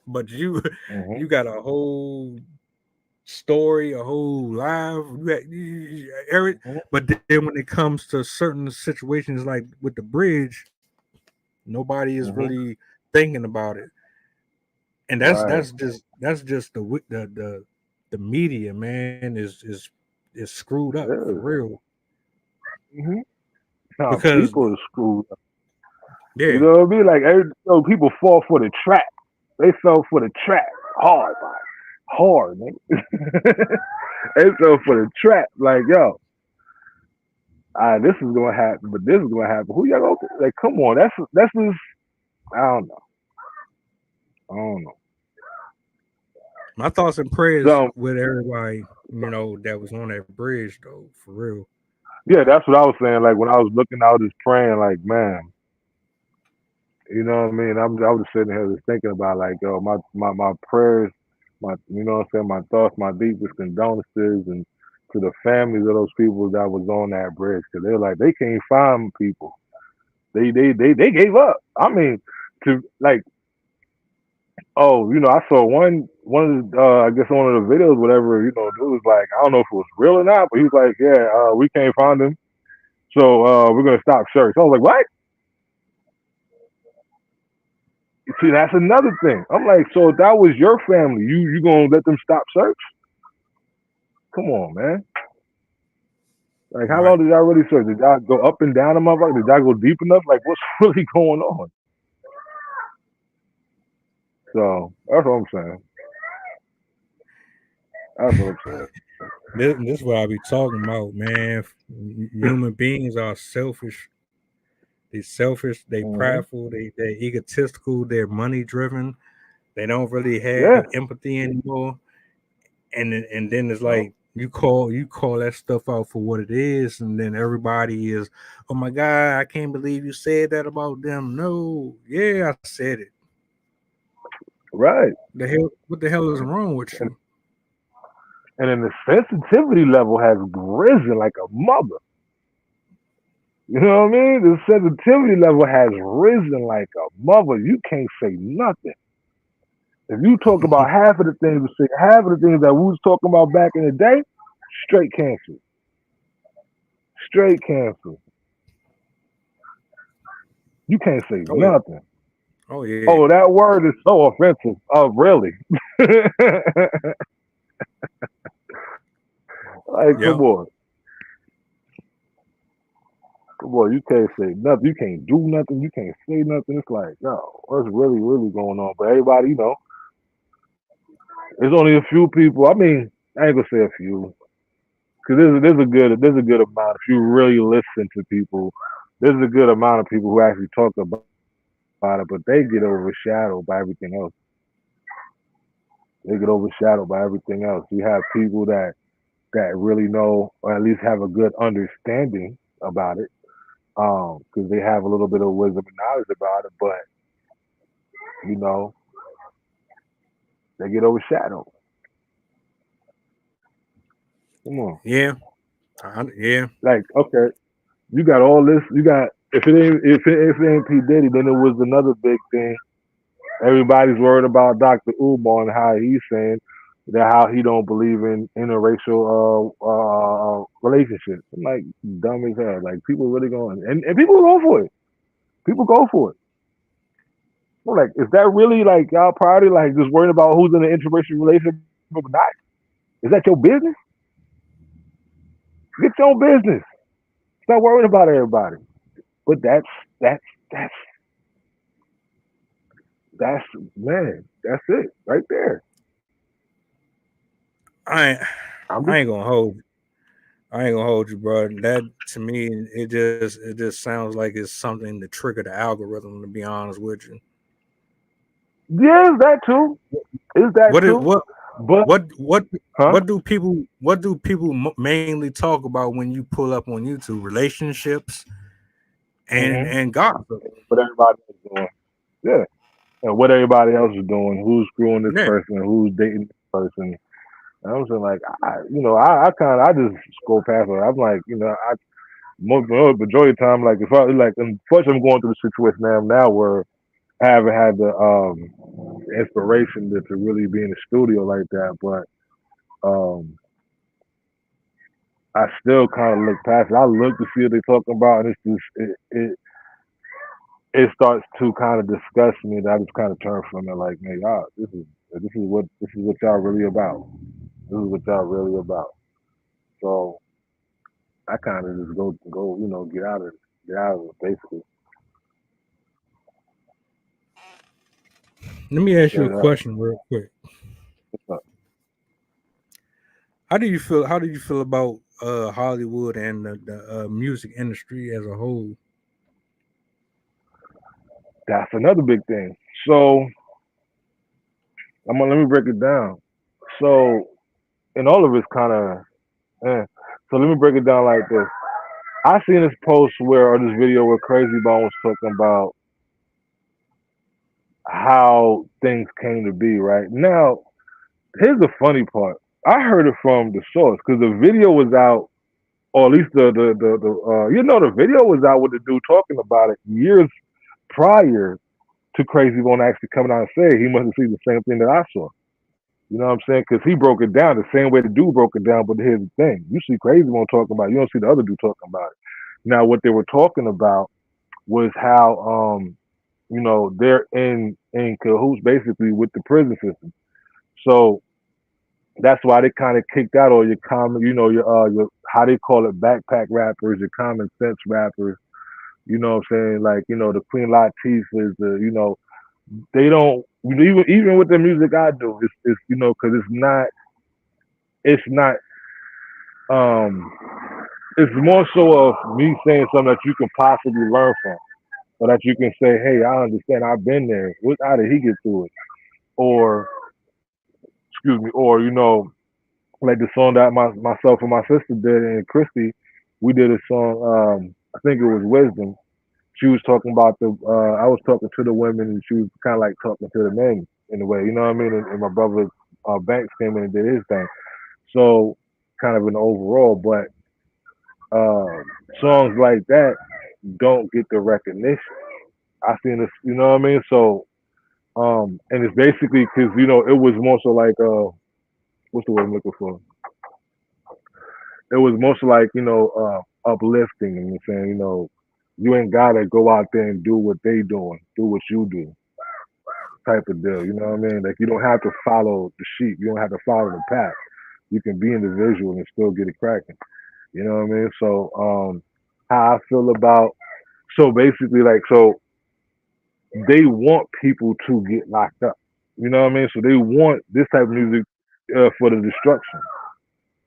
But Mm-hmm. you got a whole story, a whole life. Mm-hmm. But then when it comes to certain situations like with the bridge, nobody is Mm-hmm. really thinking about it. And Right. that's just the media, man, is screwed up It for is. real. Mm-hmm. Now Because people are screwed up. You yeah, know what I mean? Like, people fall for the trap. They fell for the trap hard, like hard, man. They fell for the trap. Like, yo, this is gonna happen, but this is gonna happen. Who y'all gonna like? Come on, that's just I don't know. I don't know. my thoughts and prayers So with everybody, that was on that bridge though, for real. yeah, that's what I was saying. Like when I was looking, I was just praying. Like, man, you know what I mean? I was just sitting here just thinking about like, yo, my prayers, you know what I'm saying, my thoughts, my deepest condolences, and to the families of those people that was on that bridge, because they're like they can't find people. They gave up. I mean, to like, oh, I saw one of the, I guess one of the videos, whatever, it was like, I don't know if it was real or not, but he was like, yeah, we can't find him, so we're gonna stop search. I was like, what? See, that's another thing. I'm like, so if that was your family, you gonna let them stop search? Come on, man. Like, how long Right. did y'all really search? Did y'all go up and down the motherfucker? Did y'all go deep enough? Like, what's really going on? So that's what I'm saying. That's what I'm saying. This is what I be talking about, man. Human beings are selfish. They selfish. They Hmm. prideful. They egotistical. They're money driven. They don't really have Yeah. empathy anymore. And then it's No. like you call that stuff out for what it is, and then everybody is, oh my god, I can't believe you said that about them. No, yeah, I said it. Right. The hell, what the hell is wrong with And you? and then the sensitivity level has risen like a mother. You know what I mean? The sensitivity level has risen like a mother. You can't say nothing. If you talk about half of the things, half of the things that we was talking about back in the day, straight cancel. Straight cancel. You can't say Oh yeah, nothing. oh yeah, Oh, that word is so offensive. Oh, really? Like, yeah. come on. You can't say nothing. You can't do nothing. You can't say nothing. It's like, yo, what's really, really going on? But everybody, there's only a few people. I mean, I ain't gonna say a few, because there's a good amount. If you really listen to people, there's a good amount of people who actually talk about it, but they get overshadowed by everything else. They get overshadowed by everything else. You have people that really know, or at least have a good understanding about it, because they have a little bit of wisdom and knowledge about it. But you know, they get overshadowed. Come on, Yeah, yeah, like okay, you got all this. You got if it ain't P Diddy, then it was another big thing. Everybody's worried about Dr. Umar and how he's saying that how he don't believe in interracial relationships. I'm like dumb as hell. Like people really going and people go for it. People go for it. I'm like, is that really like y'all priority? Like just worrying about who's in an interracial relationship or not? Is that your business? Get your own business. Stop worrying about everybody. But that's that's that's man, that's it right there. I ain't, I'm I just ain't gonna hold. I ain't gonna hold you, bro. That to me, it just sounds like it's something to trigger the algorithm. To be honest with you, yeah, is that too? Is that what it too? what But what huh? what do people mainly talk about when you pull up on YouTube? Relationships and Mm-hmm. and gossip. What everybody else is doing. Yeah. And what everybody else is doing, who's screwing this Yeah, person, who's dating this person. And I'm saying like I kind of I just scroll past it. I'm like, I majority of the time like if I like unfortunately I'm going through the situation now where I haven't had the inspiration to really be in the studio like that, but um I still kind of look past it. I look to see what they're talking about, and it's just it starts to kind of disgust me. That I just kind of turn from it, like, man, y'all, this is what y'all really about. This is what y'all really about. So I kind of just go, get out of it, basically, let me ask you a straight up. question real quick. How do you feel about Hollywood and the music industry as a whole? That's another big thing. So let me break it down. So and all of it's kind of, eh. So let me break it down like this. I seen this post where or this video where Crazy Bone was talking about how things came to be. Right now, here's the funny part. I heard it from the source because the video was out, or at least the video was out with the dude talking about it years prior to Crazy Bone actually coming out and saying he must have seen the same thing that I saw. You know what I'm saying? Because he broke it down the same way the dude broke it down. But here's the thing: you see Crazy Bone talking about it, you don't see the other dude talking about it. Now, what they were talking about was how they're in cahoots basically with the prison system. So that's why they kind of kicked out all your common, your how they call it backpack rappers, your common sense rappers. You know what I'm saying? Like the Queen Latifahs, they don't even with the music I do. It's because it's not. it's not um it's more so of me saying something that you can possibly learn from, or that you can say, hey, I understand, I've been there. How did he get through it? Or excuse me, or like the song that myself and my sister did and Christy, we did a song. I think it was Wisdom. She was talking about I was talking to the women, and she was kind of like talking to the men in a way. You know what I mean? And my brother Banks came in and did his thing. So kind of an overall, but uh, songs like that don't get the recognition. I seen this, you know what I mean? So and it's basically because it was more so like what's the word I'm looking for? It was mostly like uplifting and saying you ain't gotta go out there and do what they doing, do what you do, type of deal. You know what I mean? Like you don't have to follow the sheep, you don't have to follow the pack. You can be individual and still get it cracking. You know what I mean? So how I feel about so basically like so they want people to get locked up. You know what I mean? So they want this type of music for the destruction.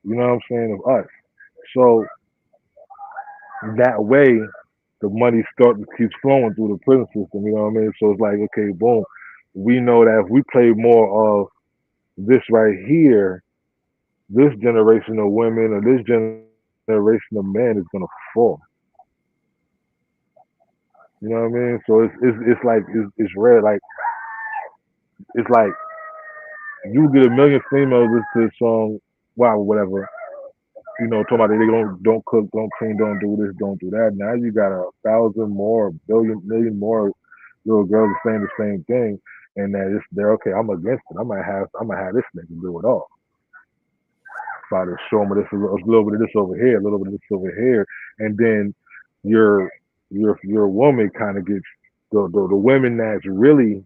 You know what I'm saying of us. So that way the money starts keeps flowing through the prison system. You know what I mean? So it's like, okay, boom, we know that if we play more of this right here, this generation of women or this generation of men is gonna fall. You know what I mean? So it's like it's rare. Like it's like you get a million females listen to this song, wow, whatever. Talking about they don't cook, don't clean, don't do this, don't do that. Now you got 1,000 more, billion, million more little girls saying the same thing, and that they're okay. I'm against it. I'm gonna have this nigga do it all. Try to show them this a little bit of this over here, a little bit of this over here, and then your your woman kind of gets the women that's really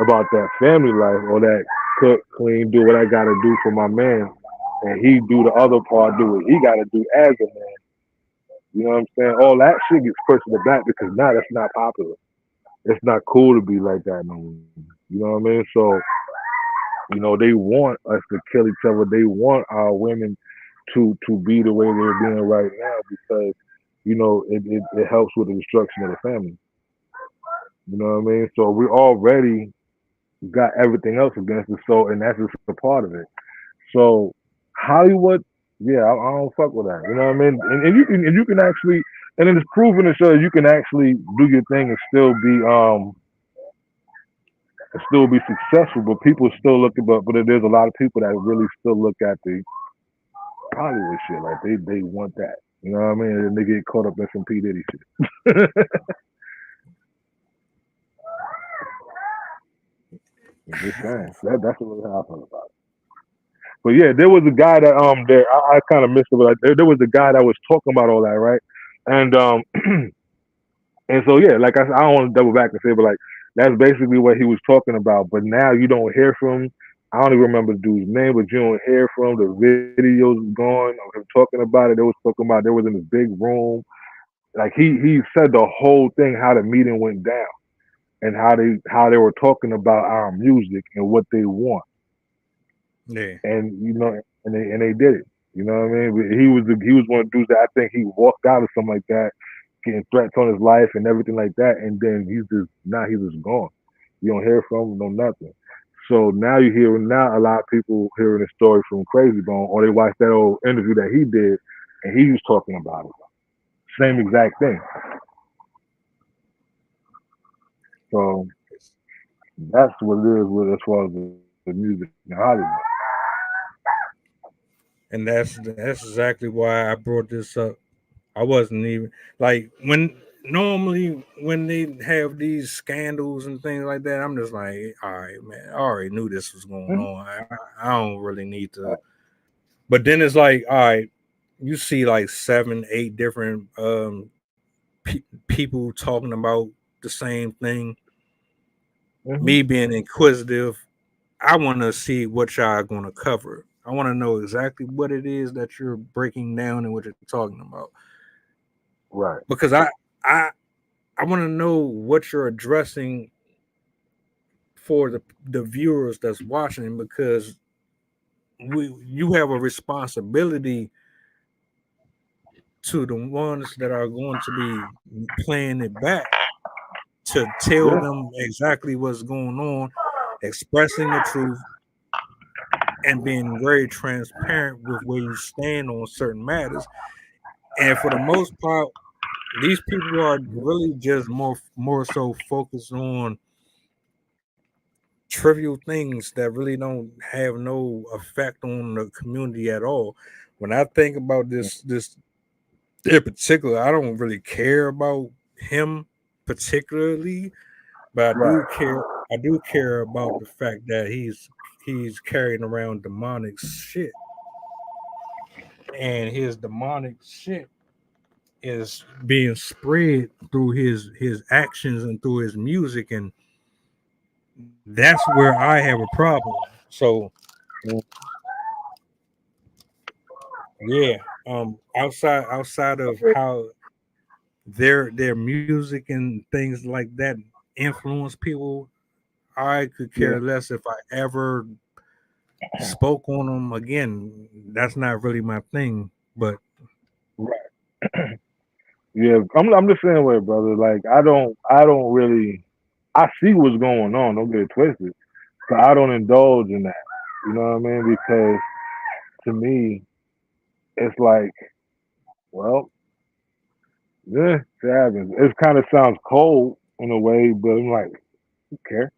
about that family life or that cook, clean, do what I gotta do for my man, and he do the other part, do what he gotta do as a man. You know what I'm saying? All that shit gets pushed in the back because now that's not popular. It's not cool to be like that no more. You know what I mean? So they want us to kill each other. They want our women to be the way they're being right now because it helps with the destruction of the family. You know what I mean? So we already got everything else against us. So and that's just a part of it. So Hollywood, yeah, I don't fuck with that. You know what I mean? And you can actually, and it is proven to show you can actually do your thing and still be successful. But people still look at but there's a lot of people that really still look at the Hollywood shit like they want that. You know what I mean? And they get caught up in some P Diddy shit. I'm just saying that's really how I feel about it. But yeah, there was a guy that there I kind of missed it, but there was a guy that was talking about all that, right? And and so yeah, like I don't want to double back and say, but like that's basically what he was talking about. But now you don't hear from. I don't even remember the dude's name, but you don't hear from. The videos is gone of him talking about it. They was talking about they was in this big room. Like he said the whole thing, how the meeting went down, and how they were talking about our music and what they want, Yeah. and and they did it. You know what I mean? But he was one of the dudes that I think he walked out or something like that, getting threats on his life and everything like that, and then he's just gone. You don't hear from him, no nothing. So now a lot of people hearing the story from Crazy Bone, or they watch that old interview that he did, and he was talking about it. Same exact thing. So that's what it is with as far as the music in Hollywood. And that's exactly why I brought this up. I wasn't even like when normally when they have these scandals and things like that, I'm just like, all right, man, I already knew this was going Mhm. on. I don't really need to. But then it's like, all right, you see like 7, 8 different people talking about the same thing. Mhm. Me being inquisitive, I want to see what y'all are going to cover. I want to know exactly what it is that you're breaking down and what you're talking about, Right. because I I want to know what you're addressing for the viewers that's watching, because you have a responsibility to the ones that are going to be playing it back to tell Yeah, them exactly what's going on, expressing the truth, and being very transparent with where you stand on certain matters. And for the most part, these people are really just more so focused on trivial things that really don't have no effect on the community at all. When I think about this in particular, I don't really care about him particularly, but right. I do care about the fact that he's carrying around demonic shit, and his demonic shit is being spread through his actions and through his music, and that's where I have a problem. So yeah, outside of how their music and things like that influence people, I could care Yeah, less if I ever spoke on them again. That's not really my thing. But right. Yeah, I'm the same way, brother. Like I don't really I see what's going on. Don't get it twisted. But I don't indulge in that. You know what I mean? Because to me, it's like, well, yeah, it happens. It kind of sounds cold in a way, but I'm like, who care?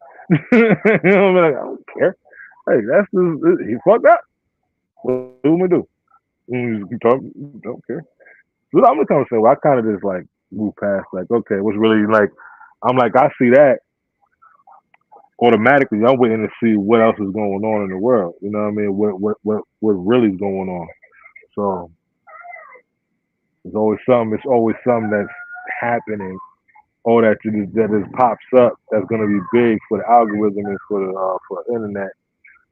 You know, I'm like, I don't care. Hey, that's he fucked up. What do we do? Keep talking. Don't care. So I'm the kind of say, well, I kind of just like move past, like, okay, what's really like. I'm like, I see that automatically. I'm waiting to see what else is going on in the world. You know what I mean? What really is going on? So there's always something. It's always something that's happening, or that just pops up that's gonna be big for the algorithm and for the internet.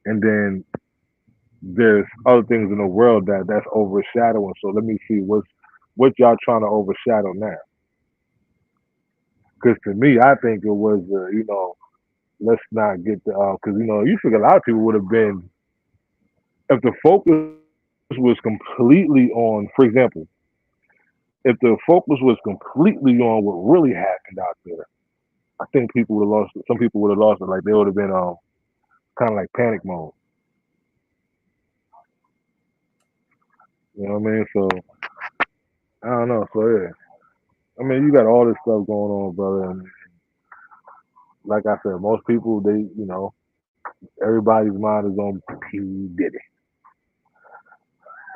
And then there's other things in the world that's overshadowing. So let me see what y'all trying to overshadow now. Because to me, I think it was let's not get the because you think a lot of people would have been if the focus was completely on, for example, if the focus was completely on what really happened out there, I think people would have lost. Some people would have lost it. Like they would have been kind of like panic mode. You know what I mean? So I don't know. So yeah, I mean you got all this stuff going on, brother. And like I said, most people everybody's mind is on P Diddy.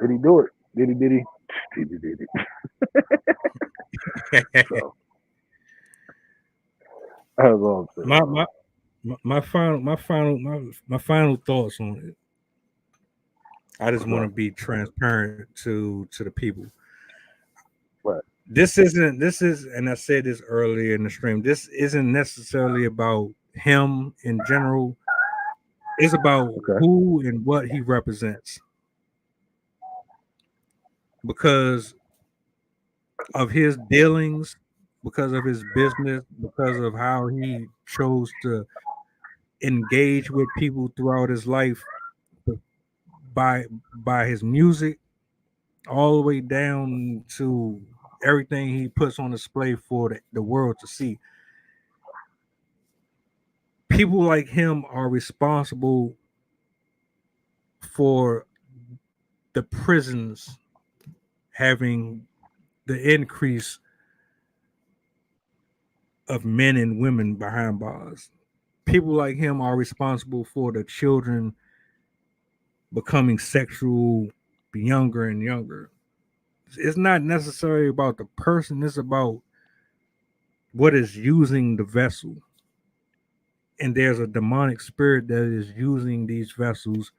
Did he do it? Did he? Did he? So that's all I'm saying, my bro. my my final thoughts on it. I just What's want to up? be transparent to the people. Right. This is and I said this earlier in the stream. This isn't necessarily about him in general. It's about Okay. who and what he represents because of his dealings, because of his business, because of how he chose to engage with people throughout his life by by his music all the way down to everything he puts on display for the world to see. People like him are responsible for the prisons having the increase of men and women behind bars. People like him are responsible for the children becoming sexual younger and younger. It's not necessarily about the person, it's about what is using the vessel. And there's a demonic spirit that is using these vessels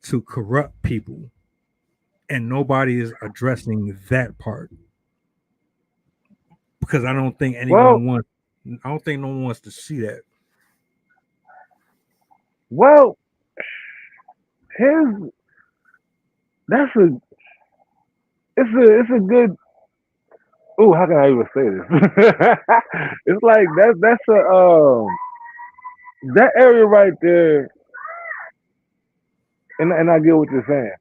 to corrupt people. And nobody is addressing that part because Well, I don't think no one wants to see that. well, his that's a it's a good. Oh, how can I even say this? It's like that's a that area right there and I get what you're saying.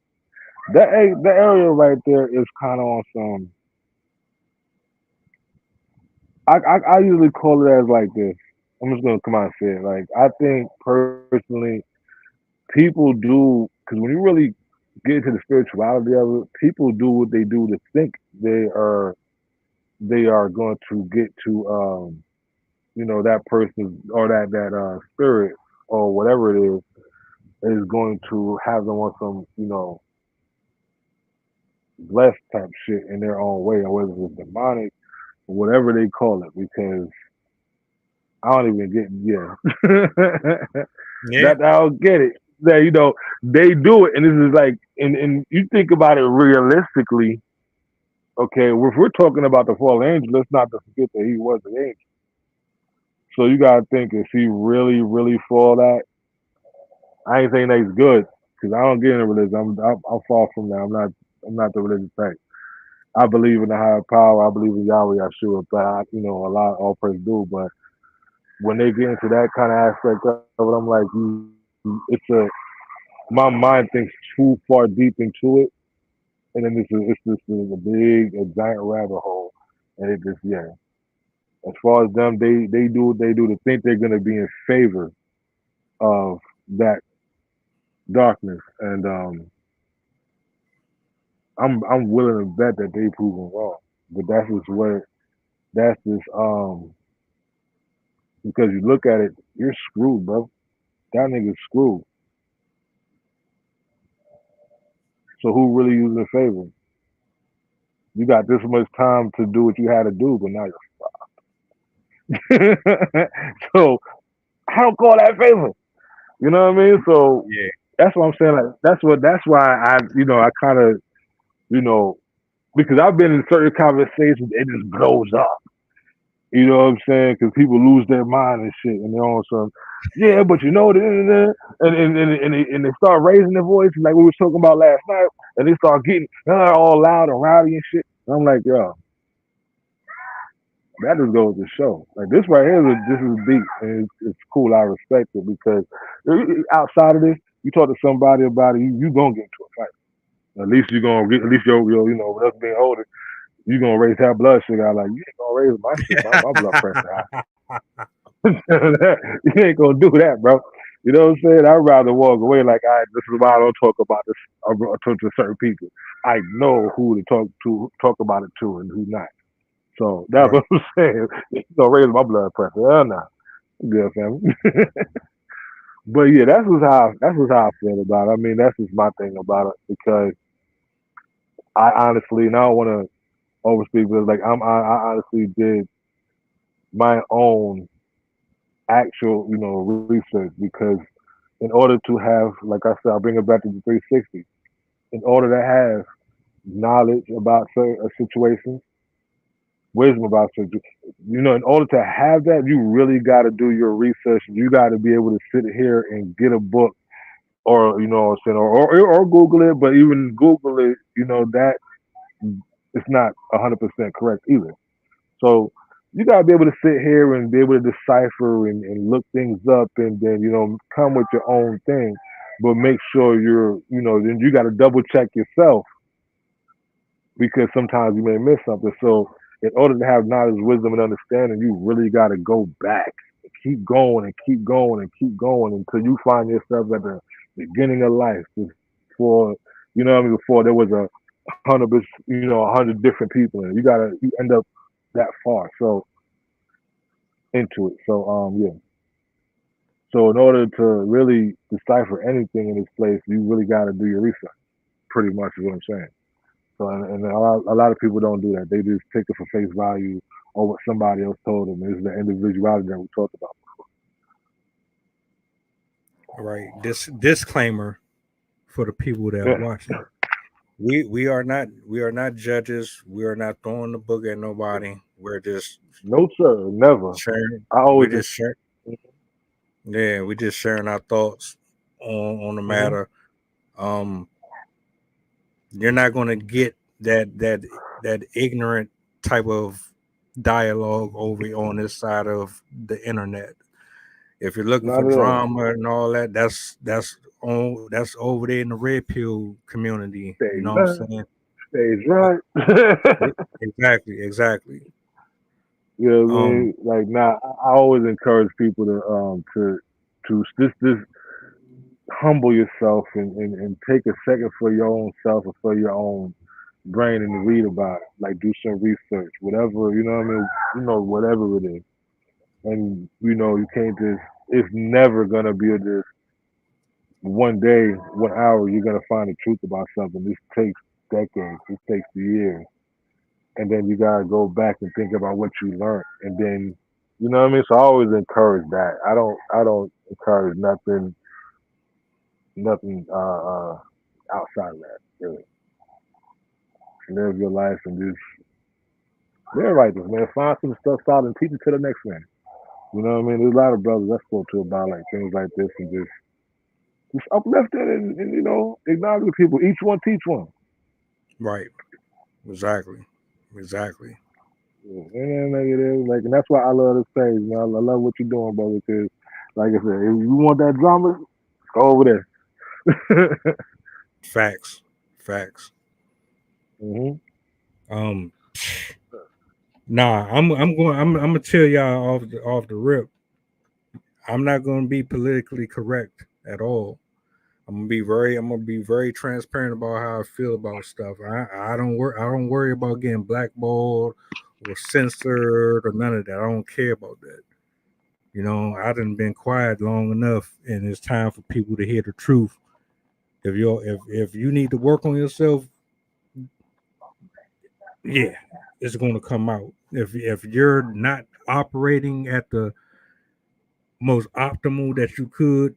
The area right there is kind of on some. I usually call it as like this. I'm just gonna come out and say it. Like I think personally, people do because when you really get into the spirituality of it, people do what they do to think they are going to get to that person or that spirit or whatever it is going to have them on some blessed type shit in their own way, or whether it's demonic or whatever they call it, because I don't even get Yeah. that I don't get it. That they do it, and this is like, and you think about it realistically. Okay, if we're talking about the fallen angel, let's not to forget that he was an angel. So you gotta think, is he really, really for that? I ain't saying that he's good because I don't get into religion. I'm far from that. I'm not the religious type. I believe in the higher power. I believe in Yahweh. I sure, but a lot all praise do. But when they get into that kind of aspect of it, I'm like, my mind thinks too far deep into it, and then it's just a big, a giant rabbit hole, and it just As far as them, they do what they do to think they're gonna be in favor of that darkness, and I'm willing to bet that they proven wrong. But that's just because you look at it, you're screwed, bro. That nigga's screwed. So who really using the favor? You got this much time to do what you had to do, but now you're so I don't call that favor. You know what I mean? So Yeah. that's what I'm saying. Like that's why I kind of you know because I've been in certain conversations, it just blows up. You know what I'm saying? Because people lose their mind and shit, and they're on some, yeah, but and they start raising their voice like we were talking about last night, and they start getting all loud and rowdy and shit. And I'm like, yo, that just goes to show. Like this right here, this is deep, and it's cool. I respect it because outside of this, you talk to somebody about it, you gonna get into a fight. At least you're gonna get, at least your with us being older, you're gonna raise that blood sugar. I like you ain't gonna raise my shit, my blood pressure high. You ain't gonna do that, bro. You know what I'm saying? I'd rather walk away like this is why I don't talk about this. I talk to certain people. I know who to talk about it to, and who not. So that's Right. what I'm saying. You gonna raise my blood pressure? Hell no, good family. But yeah, that's just how I feel about it. I mean, that's just my thing about it because I honestly, and I don't want to overspeak, but like I honestly did my own actual, research because in order to have, like I said, I'll bring it back to the 360. In order to have knowledge about certain situations, wisdom about certain, in order to have that, you really got to do your research. You got to be able to sit here and get a book, or what I'm saying, or Google it. But even Google it, that it's not 100% correct either. So you gotta be able to sit here and be able to decipher and look things up, and then come with your own thing, but make sure then you got to double check yourself because sometimes you may miss something. So in order to have knowledge, wisdom, and understanding, you really got to go back, keep going and keep going and keep going until you find yourself at the beginning of life before what I mean, before there was a hundred different people, and you end up that far. So into it. So yeah. So in order to really decipher anything in this place, you really got to do your research. Pretty much is what I'm saying. So and a lot of people don't do that. They just take it for face value or what somebody else told them. It's the individuality that we talked about. Right. This disclaimer for the people that are Yeah. watching. We are not judges. We are not throwing the book at nobody. We're just No sir, never. sharing. I We always just just share. Yeah, we just sharing our thoughts on the mm-hmm. matter. Um, you're not going to get that ignorant type of dialogue over on this side of the internet. If you're looking Not for at all. drama and all that, that's that's over there in the red pill community. You Stage know what I'm left, saying? stage Uh, right. exactly, exactly. You know what I Um, mean? Like, nah, I always encourage people to just humble yourself and take a second for your own self or for your own brain and read about it. Like, do some research, whatever, you know what I mean? Whatever it is. And, you can't just, it's never going to be just one day, 1 hour, you're going to find the truth about something. This takes decades, this takes years. And then you got to go back and think about what you learned. And then, you know what I mean? So I always encourage that. I don't encourage nothing outside of that, really. Live your life and just live like this, man. Find some stuff out and teach it to the next man. You know what I mean? There's a lot of brothers I spoke to about like things like this and just uplift it and acknowledge the people. Each one teach one. right. Exactly. Exactly. Yeah, and like it is, like, and that's why I love this page, man. I love what you're doing, brother. Because, like I said, if you want that drama, go over there. Facts. Facts. hmm Um, nah, I'm gonna tell y'all off the rip. I'm not gonna be politically correct at all. I'm gonna be very transparent about how I feel about stuff. I don't worry about getting blackballed or censored or none of that. I don't care about that. I done been quiet long enough, and it's time for people to hear the truth. If you need to work on yourself, yeah, it's going to come out. If you're not operating at the most optimal that you could,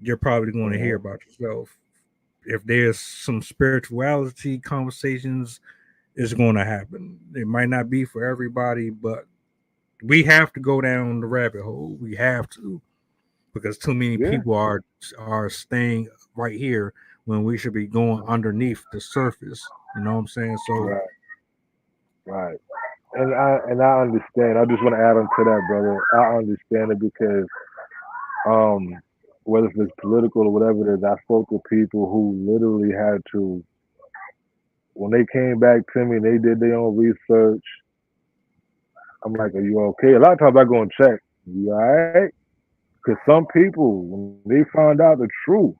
you're probably going to hear hmm about yourself. If there's some spirituality conversations, it's going to happen. It might not be for everybody, but we have to go down the rabbit hole. We have to, because too many Yeah, people are staying right here when we should be going underneath the surface. You know what I'm saying? So right, right. And I understand. I just want to add on to that, brother. I understand it because um, whether it's political or whatever it is, I spoke to people who literally had to when they came back to me and they did their own research. I'm like, "Are you okay?" A lot of times I go and check. You all right? Because some people, when they find out the truth,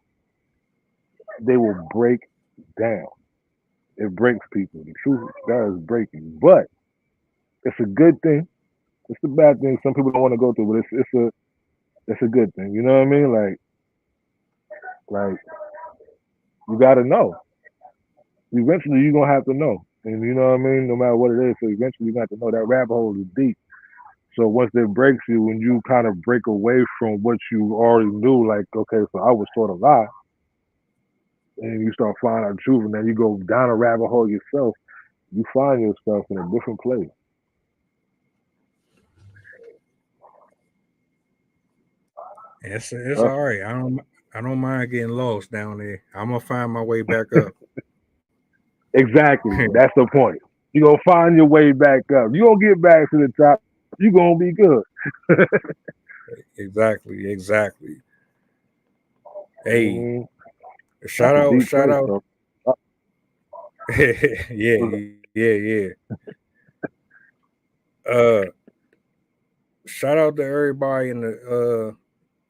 they will break down. It breaks people. The truth that is breaking, but it's a good thing. It's a bad thing. Some people don't want to go through, but it's a good thing. You know what I mean? Like you got to know. Eventually, you're gonna have to know, and you know what I mean. No matter what it is, so eventually you got to know that rabbit hole is deep. So once it breaks you, when you kind of break away from what you already knew, like okay, so I was taught a lie, and you start finding out the truth, and then you go down a rabbit hole yourself. You find yourself in a different place. it's That's all right. I don't mind getting lost down there. I'm gonna find my way back up. exactly. That's the point. You gonna find your way back up. You gonna get back to the top. You gonna be good. Exactly, exactly. Hey, hmm shout That's a out, deep shout place, out. though. Yeah, yeah. Uh, shout out to everybody in the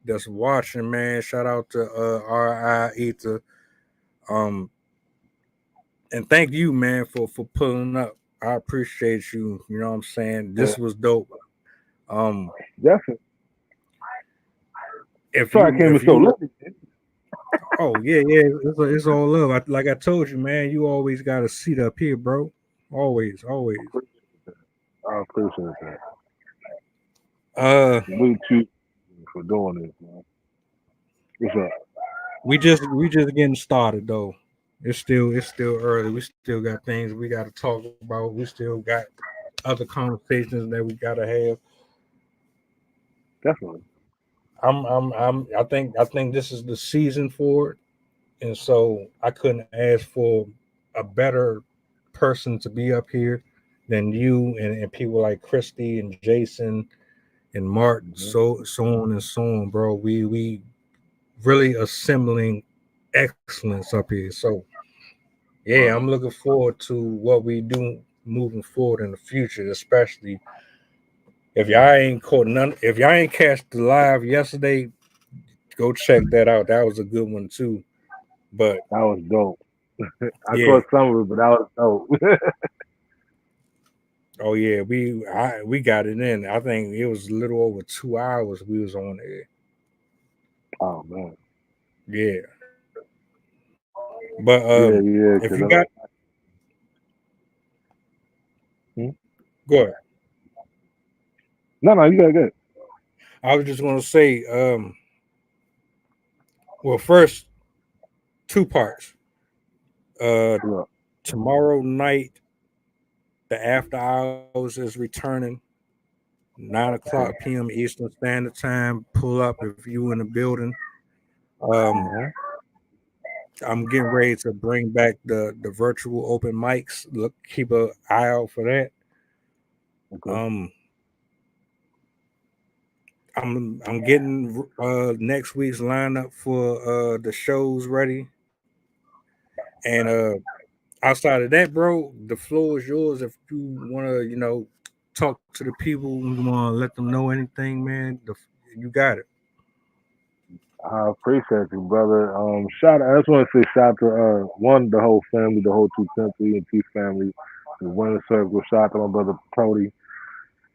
that's watching, man. Shout out to RI Ether. Um, and thank you, man, for pulling up. I appreciate you. You know what I'm saying? Yeah, This was dope. Um, definitely. if Sorry, I you came in if so you late. oh yeah, it's all love. Like I told you, man, you always got a seat up here, bro. Always, always. I appreciate that. Uh, Salute you for doing this, man. What's up? we just getting started though. It's still early. We still got things we got to talk about. We still got other conversations that we got to have. Definitely. I think this is the season for it, and so I couldn't ask for a better person to be up here than you and people like Christy and Jason and Mark, hmm so on and so on, bro. We really assembling excellence up here. So yeah, I'm Right. looking forward to what we do moving forward in the future, especially if y'all ain't catch the live yesterday, go check that out. That was a good one too. But That was dope. I yeah, caught some of it, but that was dope. oh yeah, we got it in. I think it was a little over 2 hours we was on there. Oh man. Yeah. But Yeah, if cause you got hmm? go ahead. No, you got good. I was just gonna say, well first two parts. Uh Yeah. Tomorrow night the after hours is returning 9 o'clock Okay. p.m. Eastern Standard Time. Pull up if you in the building. Um, Mm-hmm. I'm getting ready to bring back the virtual open mics. Look, keep an eye out for that. Okay. Um, I'm getting next week's lineup for the shows ready, and outside of that, bro, the floor is yours. If you want to, talk to the people, you want to let them know anything, man. You got it. I appreciate you, brother. Shout out. I just want to say shout out to one the whole family, the whole 210 and T family, the winner circle. Shout out to my brother Prody.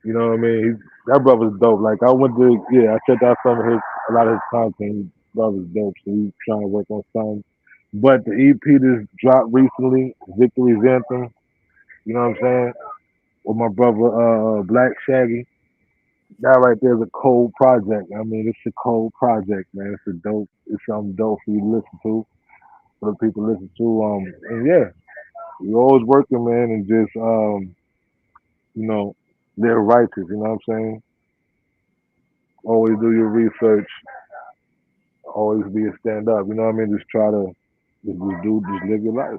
You know what I mean? That brother's dope. Like I went to, yeah, I checked out some of his, a lot of his content. Brother's dope, so he's trying to work on something. But the EP just dropped recently, Victory's Anthem. You know what I'm saying? With my brother Black Shaggy. That right there is a cold project. I mean, it's a cold project, man. It's a dope. It's something dope for you to listen to, for the people to listen to. And yeah, you're always working, man, and just you know, live righteous. You know what I'm saying? Always do your research. Always be a stand up. You know what I mean? Just try to just live your life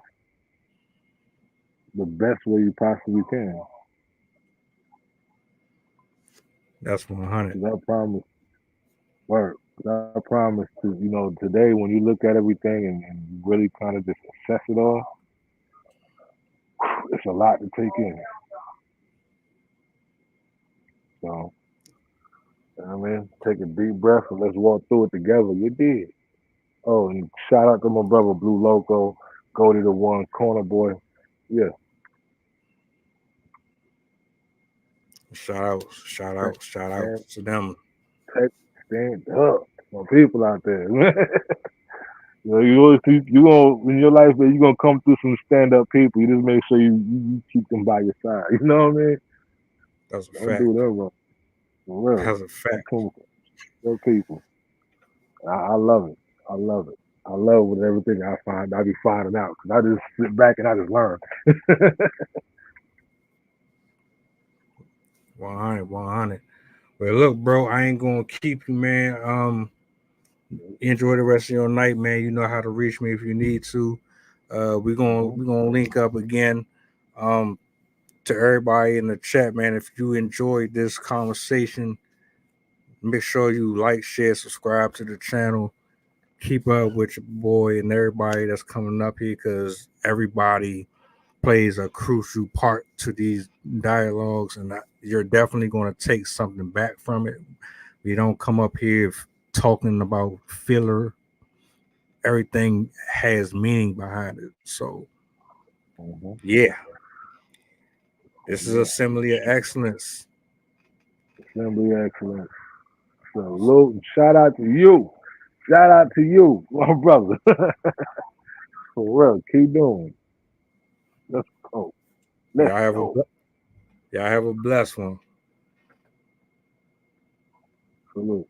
the best way you possibly can. That's 100. Cause I promise, work. I promise to, today when you look at everything and you really kind of just assess it all, it's a lot to take in. So, I mean, take a deep breath and let's walk through it together. You did. Oh, and shout out to my brother Blue Loco, go to the one corner boy. Yeah, Shout stand, out, shout out stand, to them. take, stand up. My people out there. You always you gonna in your life, man. You gonna come through some stand up people. You just make sure you keep them by your side. You know what I mean? That's a Don't do fact. that wrong. For real. That's a Don't fact. come with people. I love it. I love it. I love with everything I find. I be finding out because I just sit back and I just learn. 100, 100. Well, look, bro, I ain't gonna keep you, man. Enjoy the rest of your night, man. You know how to reach me if you need to. Mhm. We're gonna link up again. Um, to everybody in the chat, man. If you enjoyed this conversation, make sure you like, share, subscribe to the channel. Keep up with your boy and everybody that's coming up here because everybody plays a crucial part to these dialogues, and you're definitely going to take something back from it. We don't come up here talking about filler. Everything has meaning behind it. So, Mhm. yeah, this is Yeah. Assembly of Excellence. Assembly excellence. Salute and shout out to you. Shout out to you, my brother. For real. Keep doing. Let's go. Let's Y'all have a go. y'all have a blessed one. Salute.